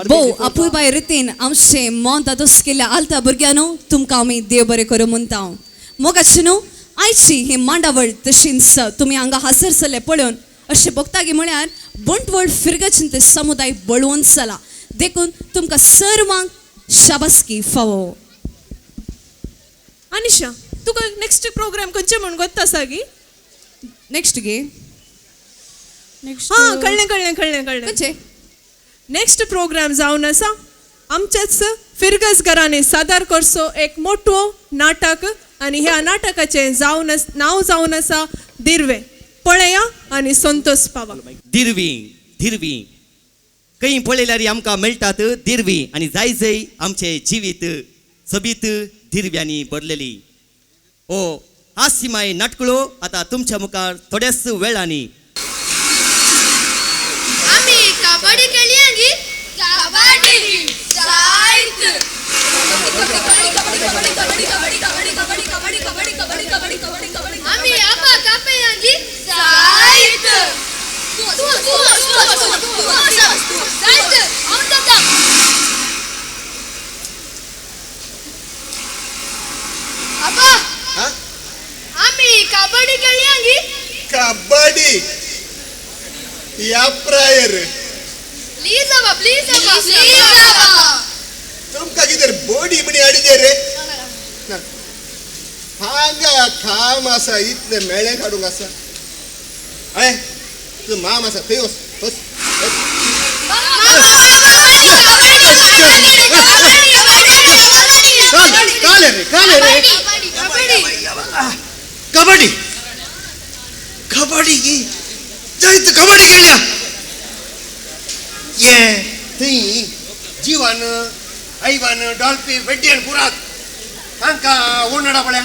भोव आपूय बाय रितीन आमचे मन दादोस केल्या आलता भुरग्यानो तुमकां आमी देव बरें करूं म्हणटा मोगाची न्हू आयची ही मांडावळ तशींच तुमी हांगा हजर जाल्ले पळोवन अशें बगतागी म्हळ्यार बंटवळ फिरगचिंत समुदाय बळवून जाला देखून तुमकां सर्वांक शाबासकी फावो. अनिशा तुका नेक्स्ट प्रोग्राम खंयचे म्हूण गोत्ता सागी नेक्स्ट गे नेक्स्ट हां कळ्ळें खंयचे नेक्स्ट प्रोग्राम जावन आसा आमच्याच फिरगस घरांनी सादर करचो एक मोठो नाटक आनी ह्या नाटकाचें नांव जावन आसा दिर्वे. पळया आनी संतोष पावा. दिरवी खंय पळयल्यार आमकां मेळटात दिरवी आनी जाय जय आमचें जिवीत सबीत दिरव्यांनी भरलेली. ओ हास्यमय नाटकुळो आतां तुमच्या मुखार थोड्याच वेळांनी. आम्ही कबड्डी केली अंगी कबड्डी जायत आम्ही आपा कापे अंगी जायत जायत आमचा आपा आम्ही कबड्डी केली अंगी कबड्डी या प्रायर प्लीज तुमका कितें बॉडी बडी हाडिचे रे हांगा काम आसा इतले मेळे काडूंक आसा अय तू माम आसा थंय वच काले रे कबड्डी कबड्डी जायत कबड्डी खेळ्या ये थंय जीवन ऐवन डॉल्फी वेड्डेन पुरात हांका ओनडा पळ्या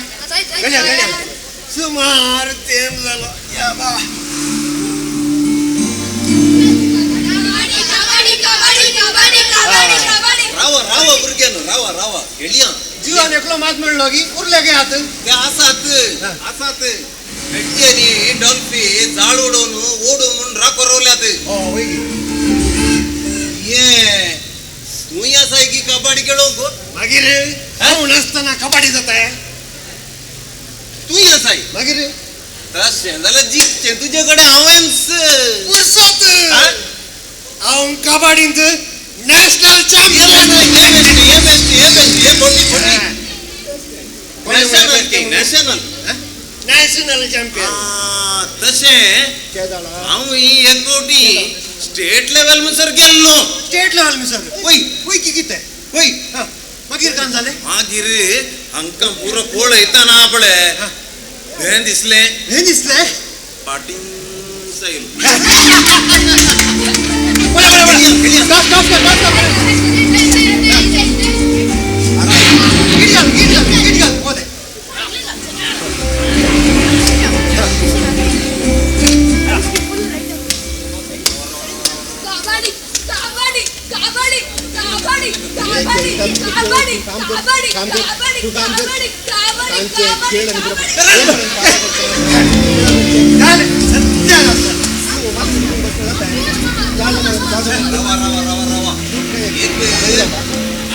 गेल्या सुमार तेम जालो या बा रावा भुरग्यानो रावा खेळया जीवन एकलो मात म्हणलो की उरले गे हात ते आसात वेड्डेनी डॉल्फी जाळ उडोवन ओडू म्हणून राखो रोवल्यात ये तुय आसाय की कबड्डी खेळोंक मागीर हांव नासतना कबड्डी जाताय तुय आसाय मागीर तशें जाल्यार जिखचें तुजे कडेन हांवेंच पुरसत हांव कबड्डींत नॅशनल चॅम्पियन नॅशनल चॅम्पियन तशें हांव एक फावटी स्टेट लेवल म्हणसर गेल्लो स्टेट लेवल म्हणसर पय कितें पय मागीर काय जालें मागीर हांकां पुरो पळयतना आपले हें दिसलें पाटींग सायल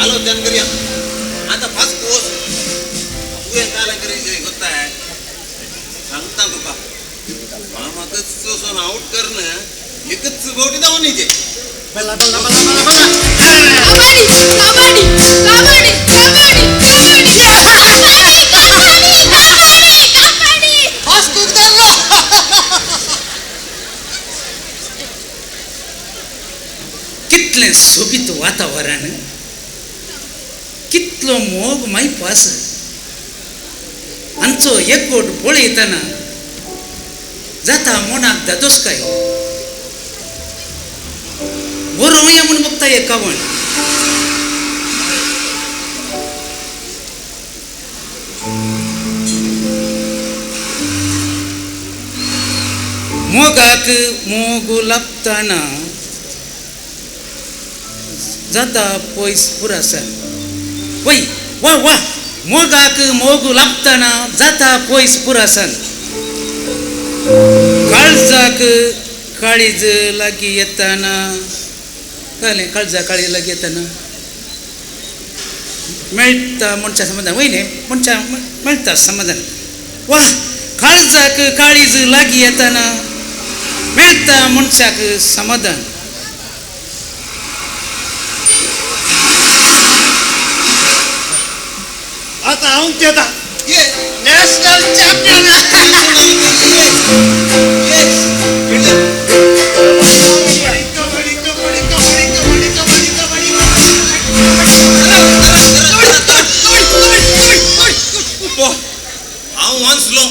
आलोचन करूया आता फास्ट पोस्ट तुवें कालें करें गोत्ताय सांगता तुका मामाकच सोसून आउट करणं एकच फावटी जावन न्ही तें बल्ला बल्ला बल्ला बल्ला कितलें सोबीत वातावरण कितलो मोग मायपास हांचो एकवट पळयतना जाता मनाक दादोसकाय बरोवया म्हूण बघता एक कावण मोगाक मोग लापतना जाता पयस पुरासन वय वा वा मोगाक मोग लापतना जाता पयस पुरासन काळजाक काळीज लागी येताना कळले काळजा काळी लागी येताना मेळटा मनशा समाधान वयने मनशा मेळटा समाधान वा काळजाक काळीज लागी येताना मेळटा मनशाक समाधान आता हांव येता नॅशनल चॅम्पियन हांव वाचलो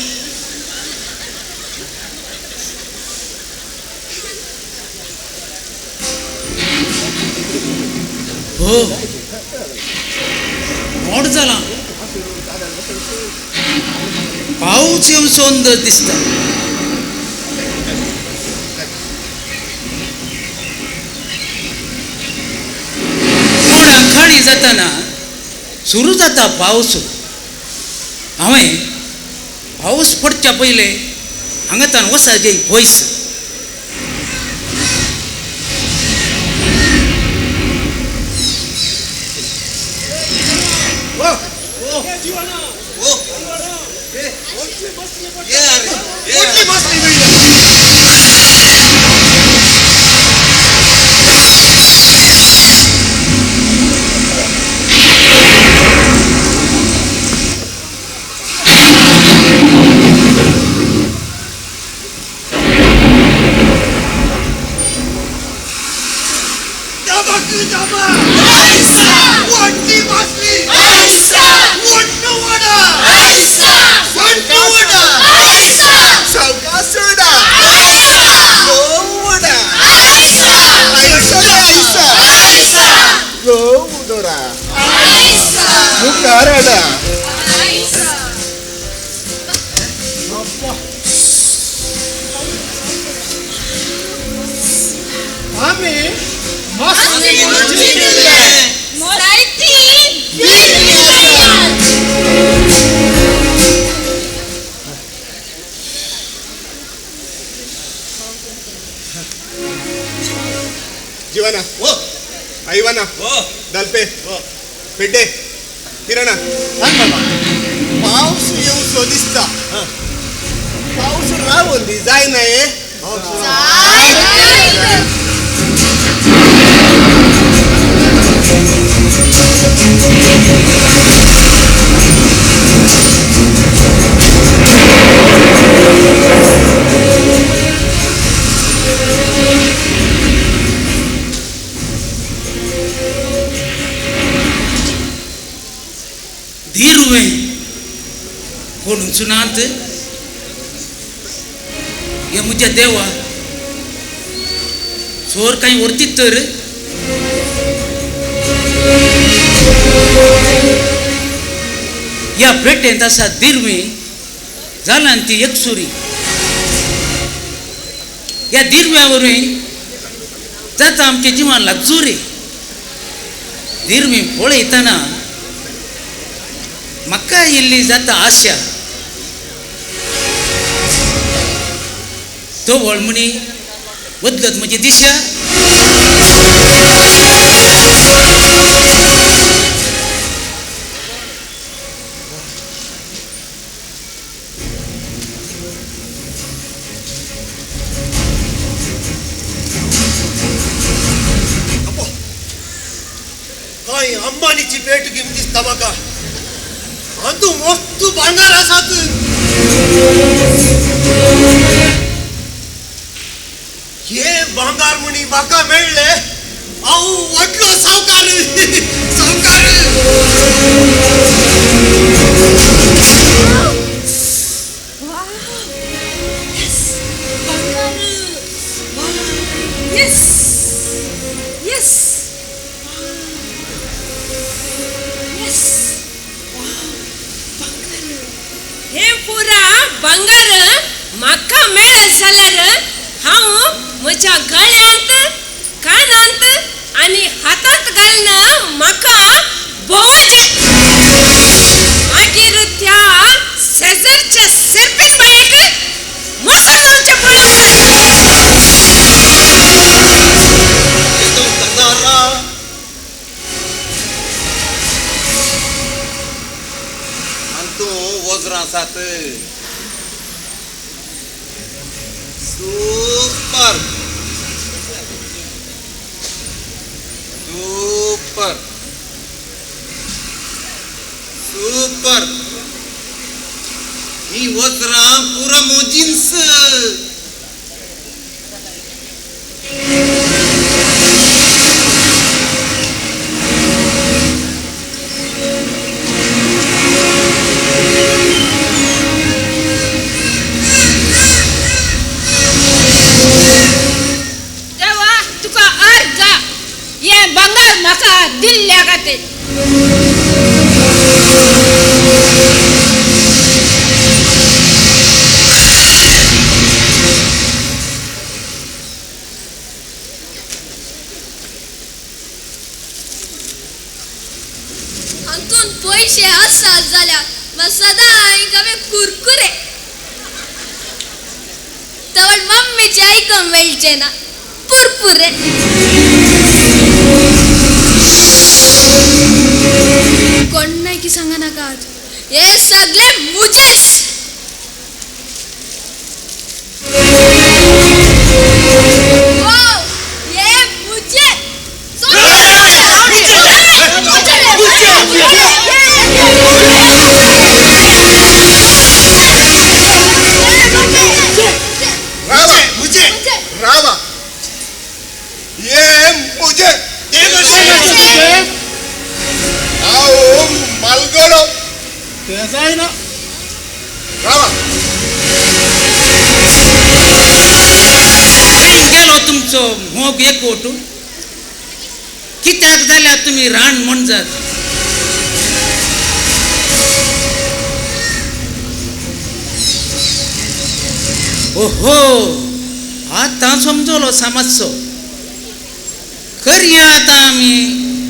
हो मोड जाला पाऊस येवचोन दिसता थोडा खाडी जाताना सुरू जाता पाऊस हांवें पाऊस पडच्या पयले हांगातान वसाचे पयस जीवना आईवाना दलपे पेड्डे किरणा पाऊस येवचो दिसता पाऊस रावली जायना हे धीरुवे कोण सुनात या मुझ्या देवा चोर काही वरती तर या पेटेंत असा दिरवे झाला ती एकसुरी या दिरव्यावरून जाता आमच्या जीवन लागजुरे दिरवे पळयताना म्हाका इल्ली जाता आशा तो वळमणी बदलत म्हजी दिशा काय अंबानीची पेट घेऊन दिसता म्हाका अंतू मस्त भांगार आसात हे भांगार म्हणी म्हाका मेळ्ळे हांव व्हडलो सावकार सावकार हे पुरा बंगार म्हाका मेळत जाल्यार हांव म्हज्या गळ्यांत कानांत आनी हातांत घालून म्हाका भोंवचे मागीर त्या शेजारच्या सिरपीन बायक मोसोन लावचे पडटा आसात सुपर सुपर सुपर ही वस्त्रां पुरा मोजीन्स देवा तुका अर्ज ये बंगार म्हाका दिल्ल्या खातीर हातून पैसे आसात जाल्यार सदां कवे कुरकुरे तवळ मम्मीचे आयकूंक मेळचे ना पुरपुरे कोण नाही की सांगा नाकात हे सगळे मुजेच ये मुझे मुझे रावा ये मुझे आओ मालगोडो जाय ना रावा गेलो तुमचो मोग एकवट कित्याक जाल्यार तुम्ही रान म्हणजात ओहो आता समजलो समजसो खरी आता आम्ही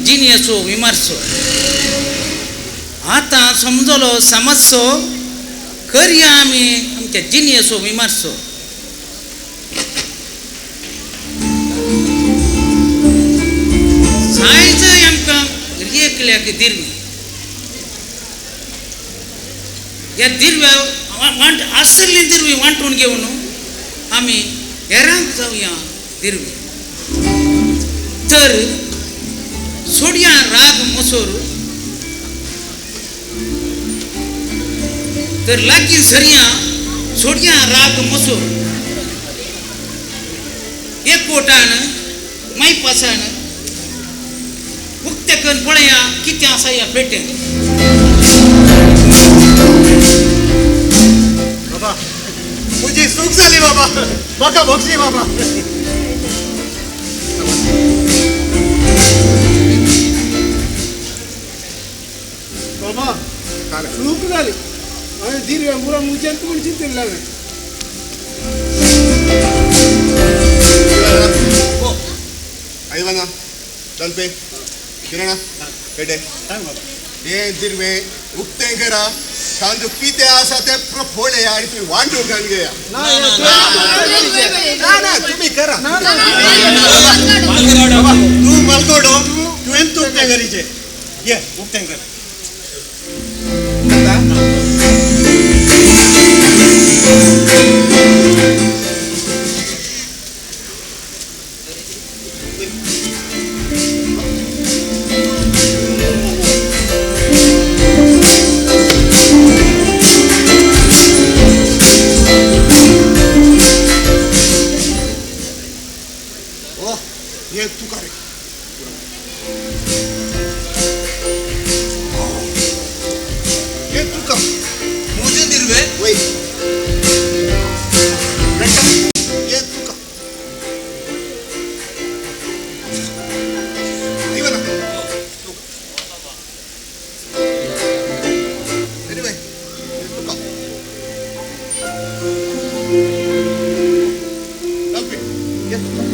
जिनियसो विमर्शो आता समजलो समजसो खरी आम्ही आमच्या जिनियसो विमर्शो सायज आमकां रेकल्याक दिरवी या दिरव्या वांट आसली दिरवी वांटून घेवन आम्ही हेरांक जावया दिरवी तर सोडया राग मसोर तर लागीं सरया सोडया राग मसोर एकवटान माई पासान उक्तेकन पळया कितें आसा ह्या पेट्यान बाबा मुझी चूक जाली बाबा म्हाका भोगची बाबा बाबा चूक जाली हांवें दिरव्या मुरा मुजेंत म्हूण चिंतिल्लें आयवाना दलपे किरणा पेटे हे दिरवे उक्तें करा तांदूळ कितें आसा तें फोडे आनी तुमी वांटून घालून घेया ना तुमी करा तूं मलगोडो तुवें उक्तें करीचें ये उक्तें कर ये तू करे ये तू कर मुझे दिरवे वही ये तू कर नहीं बना मेरे भाई ये तू कर लंबी ये तू कर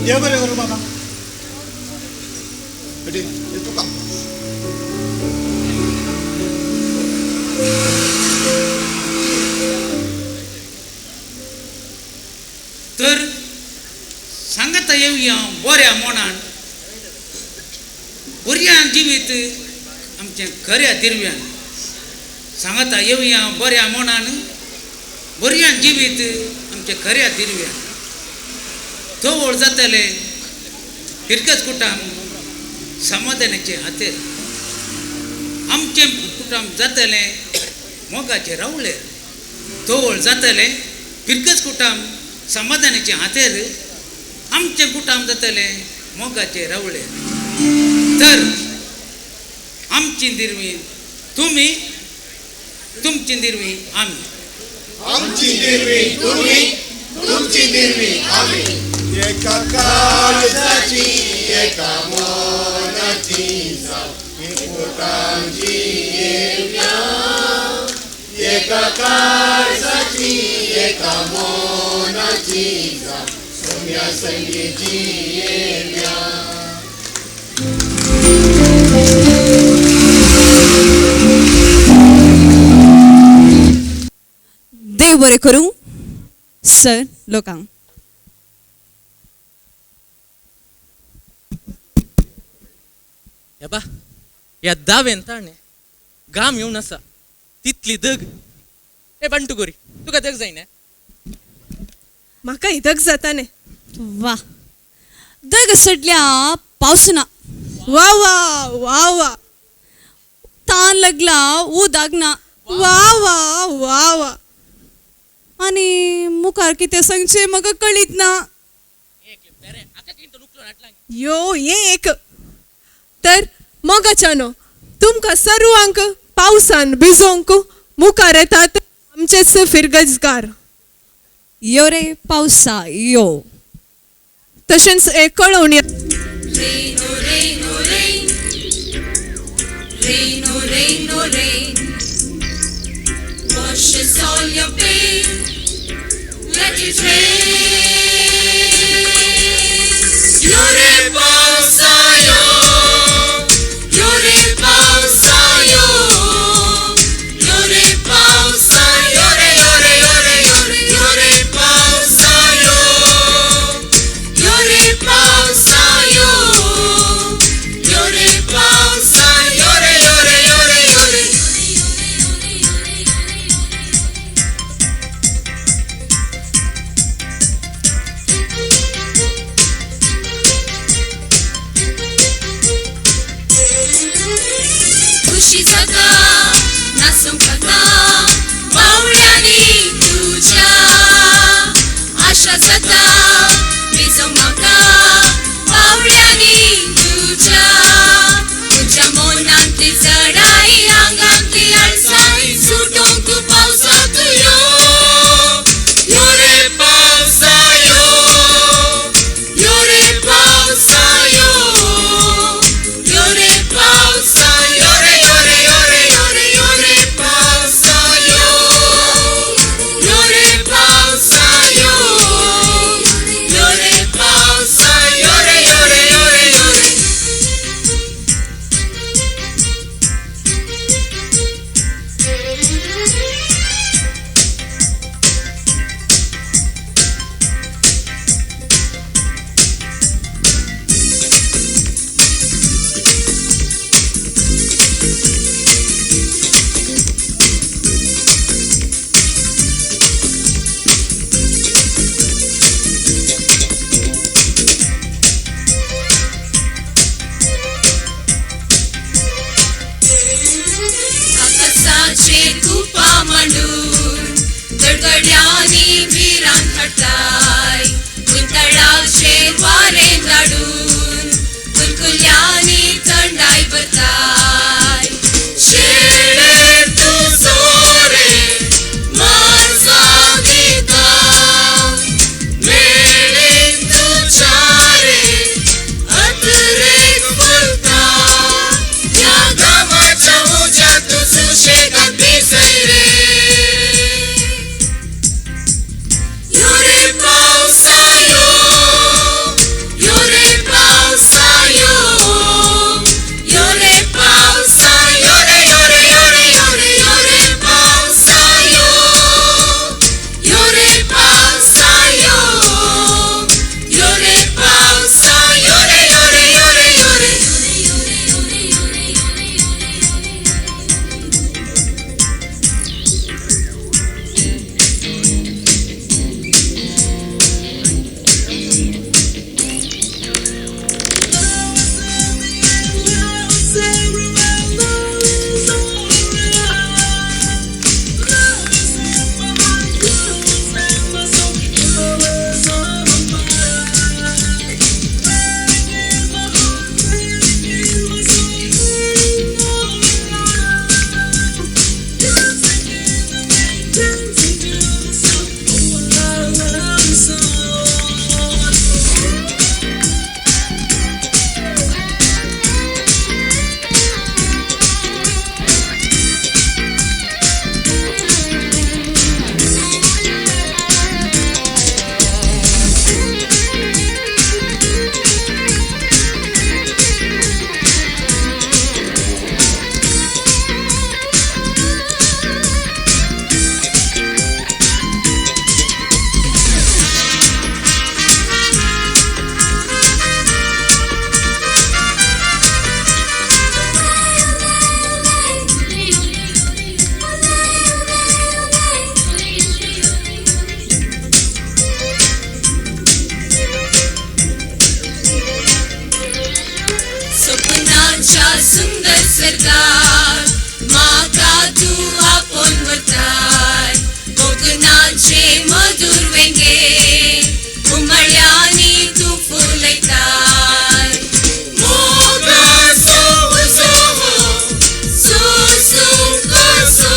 ये बरे करू बाबा बेटी ये तू का तर सांगता येऊया बऱ्या मनान बऱ्या जिवीत आमच्या खऱ्या दिरव्यान सांगता येऊया बऱ्या मनान बऱ्या जिवीत आमच्या खऱ्या दिरव्यान जवळ जातले फिरकत कुटुंब समाधानाचे हातेर आमचे कुटुंब जातले मोगाचे रावले जवळ जातले फिरकत कुटुंब समाधानाचे हातेर आमचे कुटुंब जातले मोगाचे रावले तर आमची दिरवी तुम्ही तुमची दिरवी आम्ही आमची दिरवी तुम्ही तुमची दिरवी आम्ही एका काळजाची एका मनाची जाव एकमेकांची येवया एका काळजाची एका मनाची जाव सोम्या संगीची येवया देव बरें करूं सर लोकांक हे बा ह्या दावेन ताणे घाम येवन आसा तितली दग ए बंटू गोरी तुका दग जायना म्हाका इदक जाता न्ही वा दग सडल्या पावसना वा वा वा वा तान लागला उदक ना वा वा वा वा आनी मुखार कितें सांगचें म्हाका कळीत ना यो ये एक तर मोगाच्यानो तुमकां सर्वांक पावसान भिजोवंक मुखार येतात आमचेच फिरगजगार यो रे पावसा यो तशेंच एक कळोवणी Rain, oh rain, oh rain. Rain, oh rain, oh rain. Washes all your pain. Let it rain. Yore pausayo. Yore pausayo. Yore pausayo. Yore, yore, yore, yore. Yore pausayo. Yore pausayo. Yore pausayo. Yore, yore, yore, yore. सुंदर सरकार म्हाका तू आपोन वताय कोकणाचे मधुर वेंगे उमळ्यांनी तू फुलयताय मोगाचो उजो सुसू कसो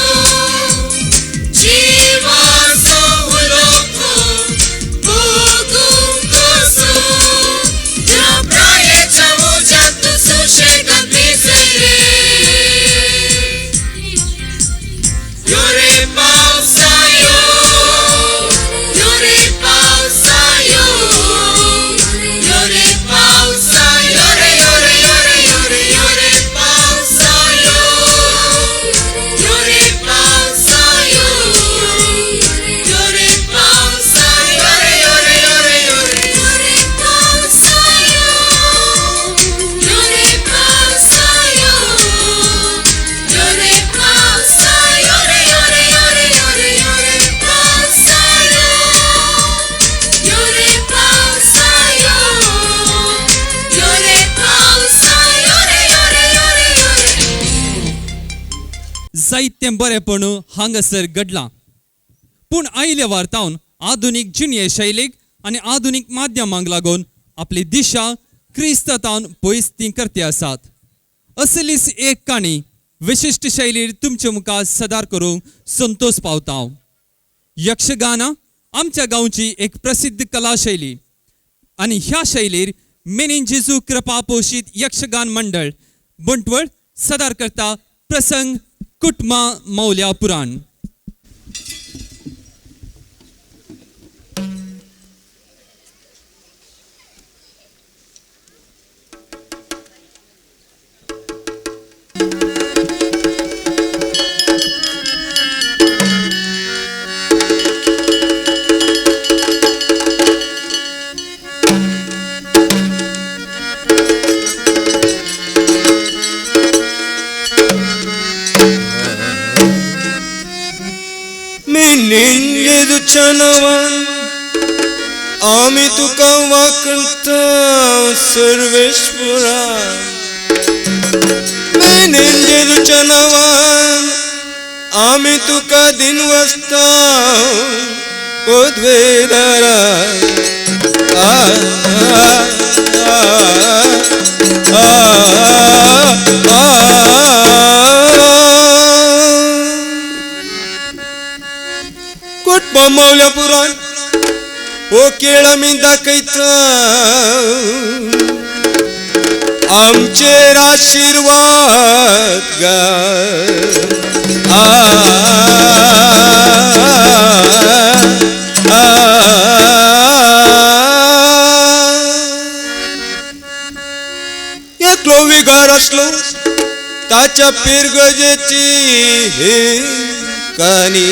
जिवाचो उलोको भोगू कसो या प्रायाच्या मोजात तू सुशेगान भिजय रे यो रे पावसायो यो रे पावसायो यो रे पावसायो रे यो रे यो रे यो रे यो रे पावसायो यो रे पावसायो यो रे पावसायो रे यो रे यो रे यो रे यो रे पावसायो यो रे पावसायो यो रे पावसायो रे यो रे यो रे यो रे यो रे पावसायो यो रे पावसायो यो रे पावसायो रे यो रे यो रे यो रे जायतें बरेपण हांगासर घडलां पूण आयल्या वार्तावन आधुनीक जिणे शैलीक आनी आधुनीक माध्यमांक लागून आपली दिशा क्रिस्तांतावन पयस करते आसात असलीच एक काणी विशिश्ट शैलीर तुमचे मुखार सादर करूंक संतोष पावता हांव. यक्षगाना आमच्या गांवची एक प्रसिद्ध कला शैली आनी ह्या शैलीर मेनीन जेजू कृपा पोशीत यक्षगान मंडळ बंटवळ सादर करता प्रसंग कुटमा मौल्या पुराण. जेजूच्या नांवान आमी तुका वाकणता सर्वेश्वरा मेनीन जेजूच्या नांवान आमी तुका दिनवसता पदवेदारा कुटुंबा मौल्या पुराण ओ केळ आमी दाखयता आमचेर आशीर्वाद एकलो विगार असलो ताच्या पिरगजेची हे कानी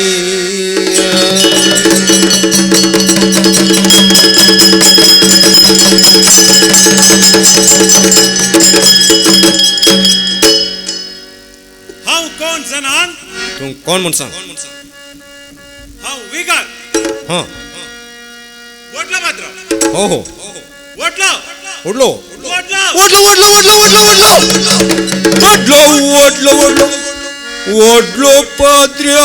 हांव कोण जाणान तू कोण म्हण सांग हांव विगार हां वडला मात्र हो हो वडला उडलो वडला वडलो वडलो वडलो वडलो वडलो वडलो वडलो वडलो पात्र्या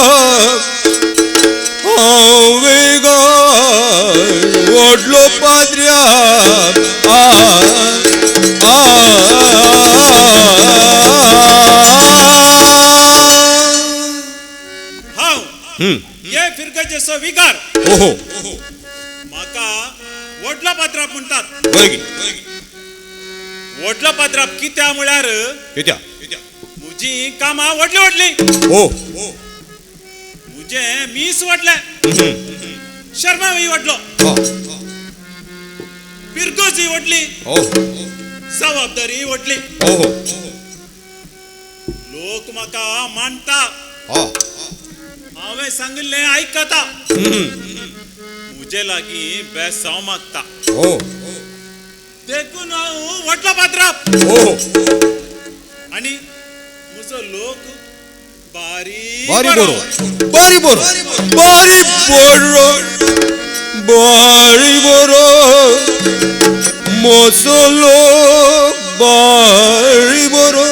हांव विगार वडलो पात्र्या हांव ये फिरगजेचो विगार ओहो म्हाका वडला पात्राप म्हणटात बरगी वडला पात्राप कित्या म्हळ्यार कित्या म्हजी कामां वडली वडली हो म्हजें मीस वडलें शर्मावी वडलो पिरगोजी वडली जबाबदारी वडली लोक म्हाका मानता हांवें सांगिल्लें आयकता म्हजे लागीं बेसांव मागता देखून हांव वडलो पात्राप आनी म्हजो लोक बारी बरो बारी बरो बारी बरो बारी बरो म्हजो लोक बारी बरो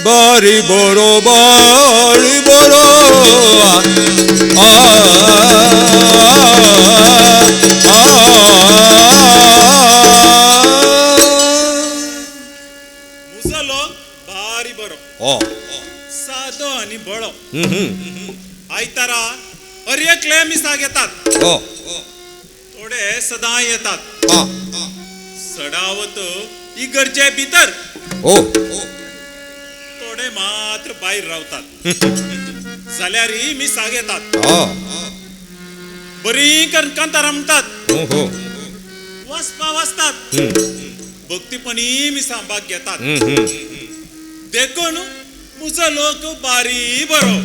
बारी बरो बारी बरो मुसलो भारी बरो सादो आणि बळो आयतारा अर्यकले मिसाक येतात थोडे सदां येतात सडावत इगर्जे भितर थोडे मात्र भायर रावतात जाल्यार मिसाक येतात बरी कांतारा म्हणटात वचपा वचतात भक्तीपणी मिसांबाक घेतात देखून म्हजो लोक बारी बरो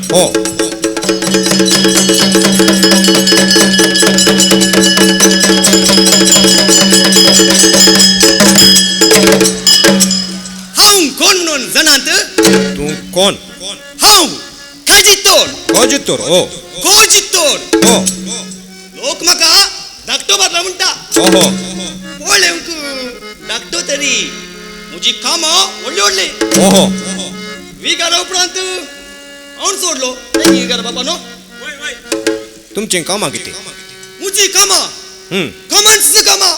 हांव कोण म्हणून जाणात तूं कोण हांव काजितोर कोजितोर कोजितोर लोक म्हाका धाकटो बादलो म्हणटा पळयंक धाकटो तरी म्हजी कामां व्हडली व्हडली विगारा उपरांत हांव सोडलो विगारा बाबा न्हू तुमचें कामां कितें म्हजी कामां कामांची कामां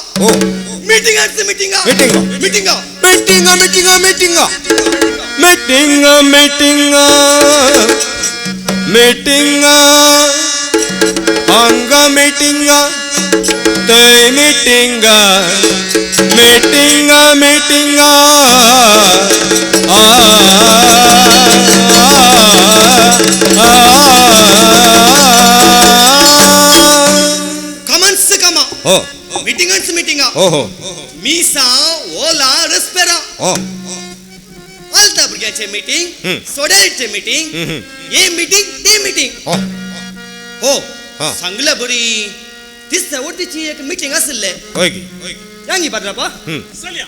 मिटिंगांची मिटिंगा मिटिंगा मिटिंगा मिटिंगा मिटिंगा मिटिंगा मिटिंगा मिटिंगा हांगा मिटिंगा थंय मिटिंगा मिटिंगा मिटिंगा कामांची कामां मिटिंगांची मिटिंगा मिसा ओला रस्पेरा आलता भुरग्याचे मीटिंग सोड्याचे मीटिंग हे मीटिंग ते मीटिंग हो सांगल्या बरी तिसऱ्या वर्तीची एक मीटिंग आसले यांगी पात्रापा चलया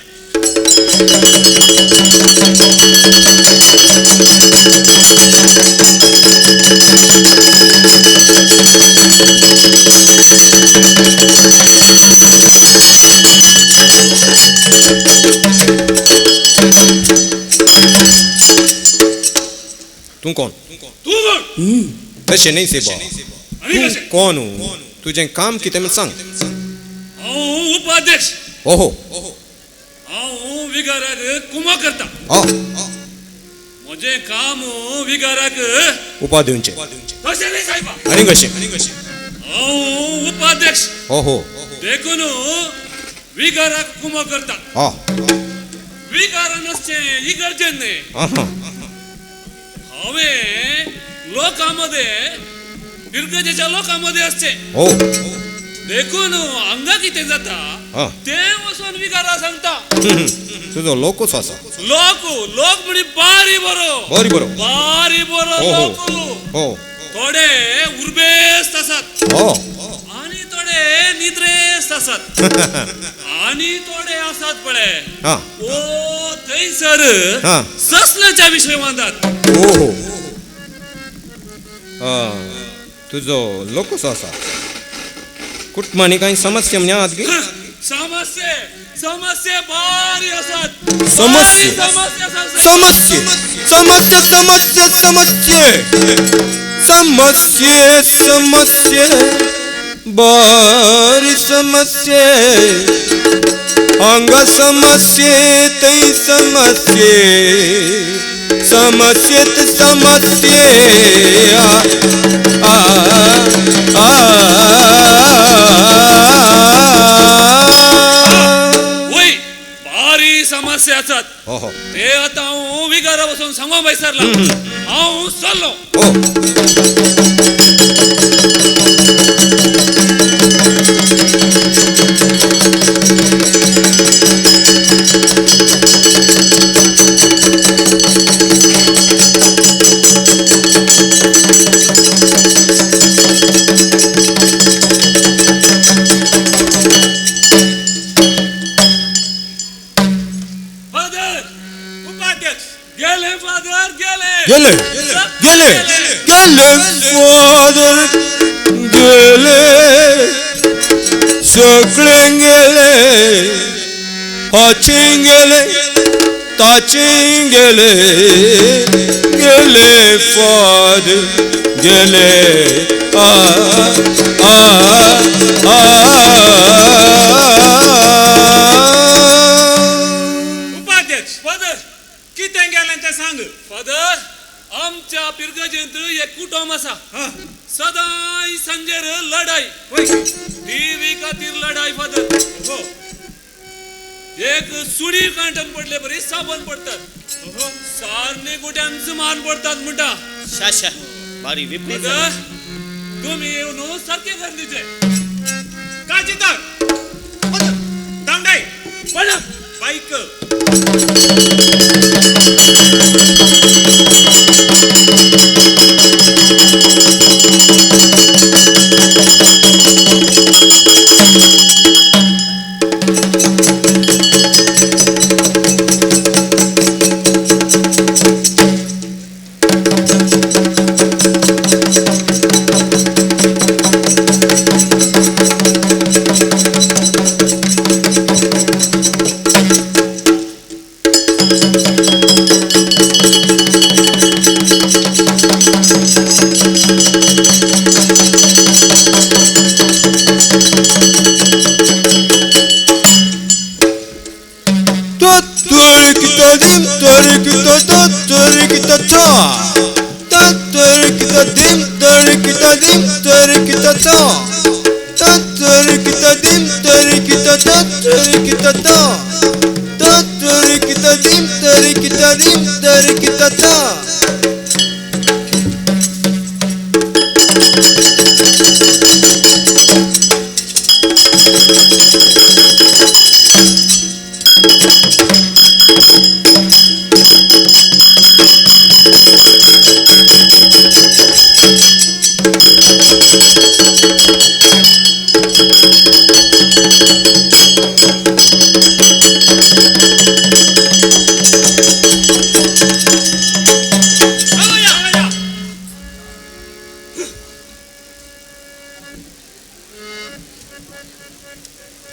तूं कोण तशें नाही से कोण तुझें काम कितें म्हण सांग हांव उपाध्यक्ष ओहो हांव विगाराक कुमा करता म्हजें काम विगाराक उपा दिवचें तशें न्ही सायबा आनी कशें हांव उपाध्यक्ष ओहो देखून विगाराक कुमा करता विगार नसचें इगर्जेन न्ही हांवें लोकांमध्ये फिरगजेच्या लोकांमध्ये असचे देखून हांगा कितें जाता तें वचून विगारा सांगता तुजो लोकूच आसा लोक म्हणी बारी बरो बारी बरो लोक थोडे उर्बेस्त आसात आनी थोडे निद्रेस्त आसात आनी थोडे आसात पळय ओ थंयसर ससल्याच्या विशय मांडात तुजो लोकूच आसा कुटुंबांनी कांय समस्या म्हणजे आहात गे समस्या बारी आसात समस्या समस्या समस्या समस्या समस्या समस्या बारी समस्या हांगा समस्या थंय समस्या समस्येत समस्या वय बारी समस्या आसात ते आतां हांव विगारा वचून सांगूंक विसरला हांव चल्लो गेले गेले गेले फादर गेले सगळे गेले हाचे गेले ताचे गेले गेले फादर गेले आ आ आ उपाध्यक्ष फादर कितें गेलें तें सांग फादर आमच्या पिरगजेंत एक कुटुंब आसा सदांय सांजेर लढाई टीव्ही खातीर लढाई फादर हो एक सुडी कांटन पडले बरी साबण पडतात सारने गोट्यांचं मान पडतात म्हणटा शाशा बारी विपरीत फादर तुम्ही येऊन सारखे गरजेचे काय चितार दांडाई पड बाईक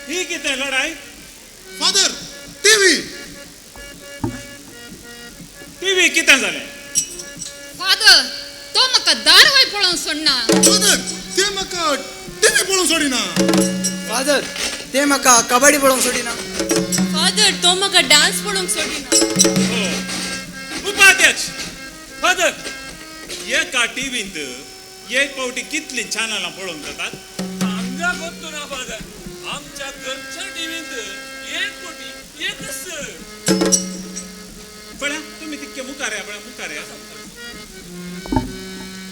ही किती लढाई फादर टीव्ही टीव्ही किती झाले फादर तो म्हाका दार होय पळोवन सोडना फादर ते म्हाका टीव्ही पळोवन सोडिना फादर ते म्हाका कबड्डी पळोवंक सोडिना फादर तो म्हाका डान्स पळोवंक सोडिना उपाध्यक्ष फादर एका टीव्हींत एक पावटी कितली चॅनलां पळोवंक जातात आमच्या गोत्तो ना फादर आमच्या घरच्या टीव्हींत एक कोटी एकच पळया तुम्ही तितके मुखार या मुखार या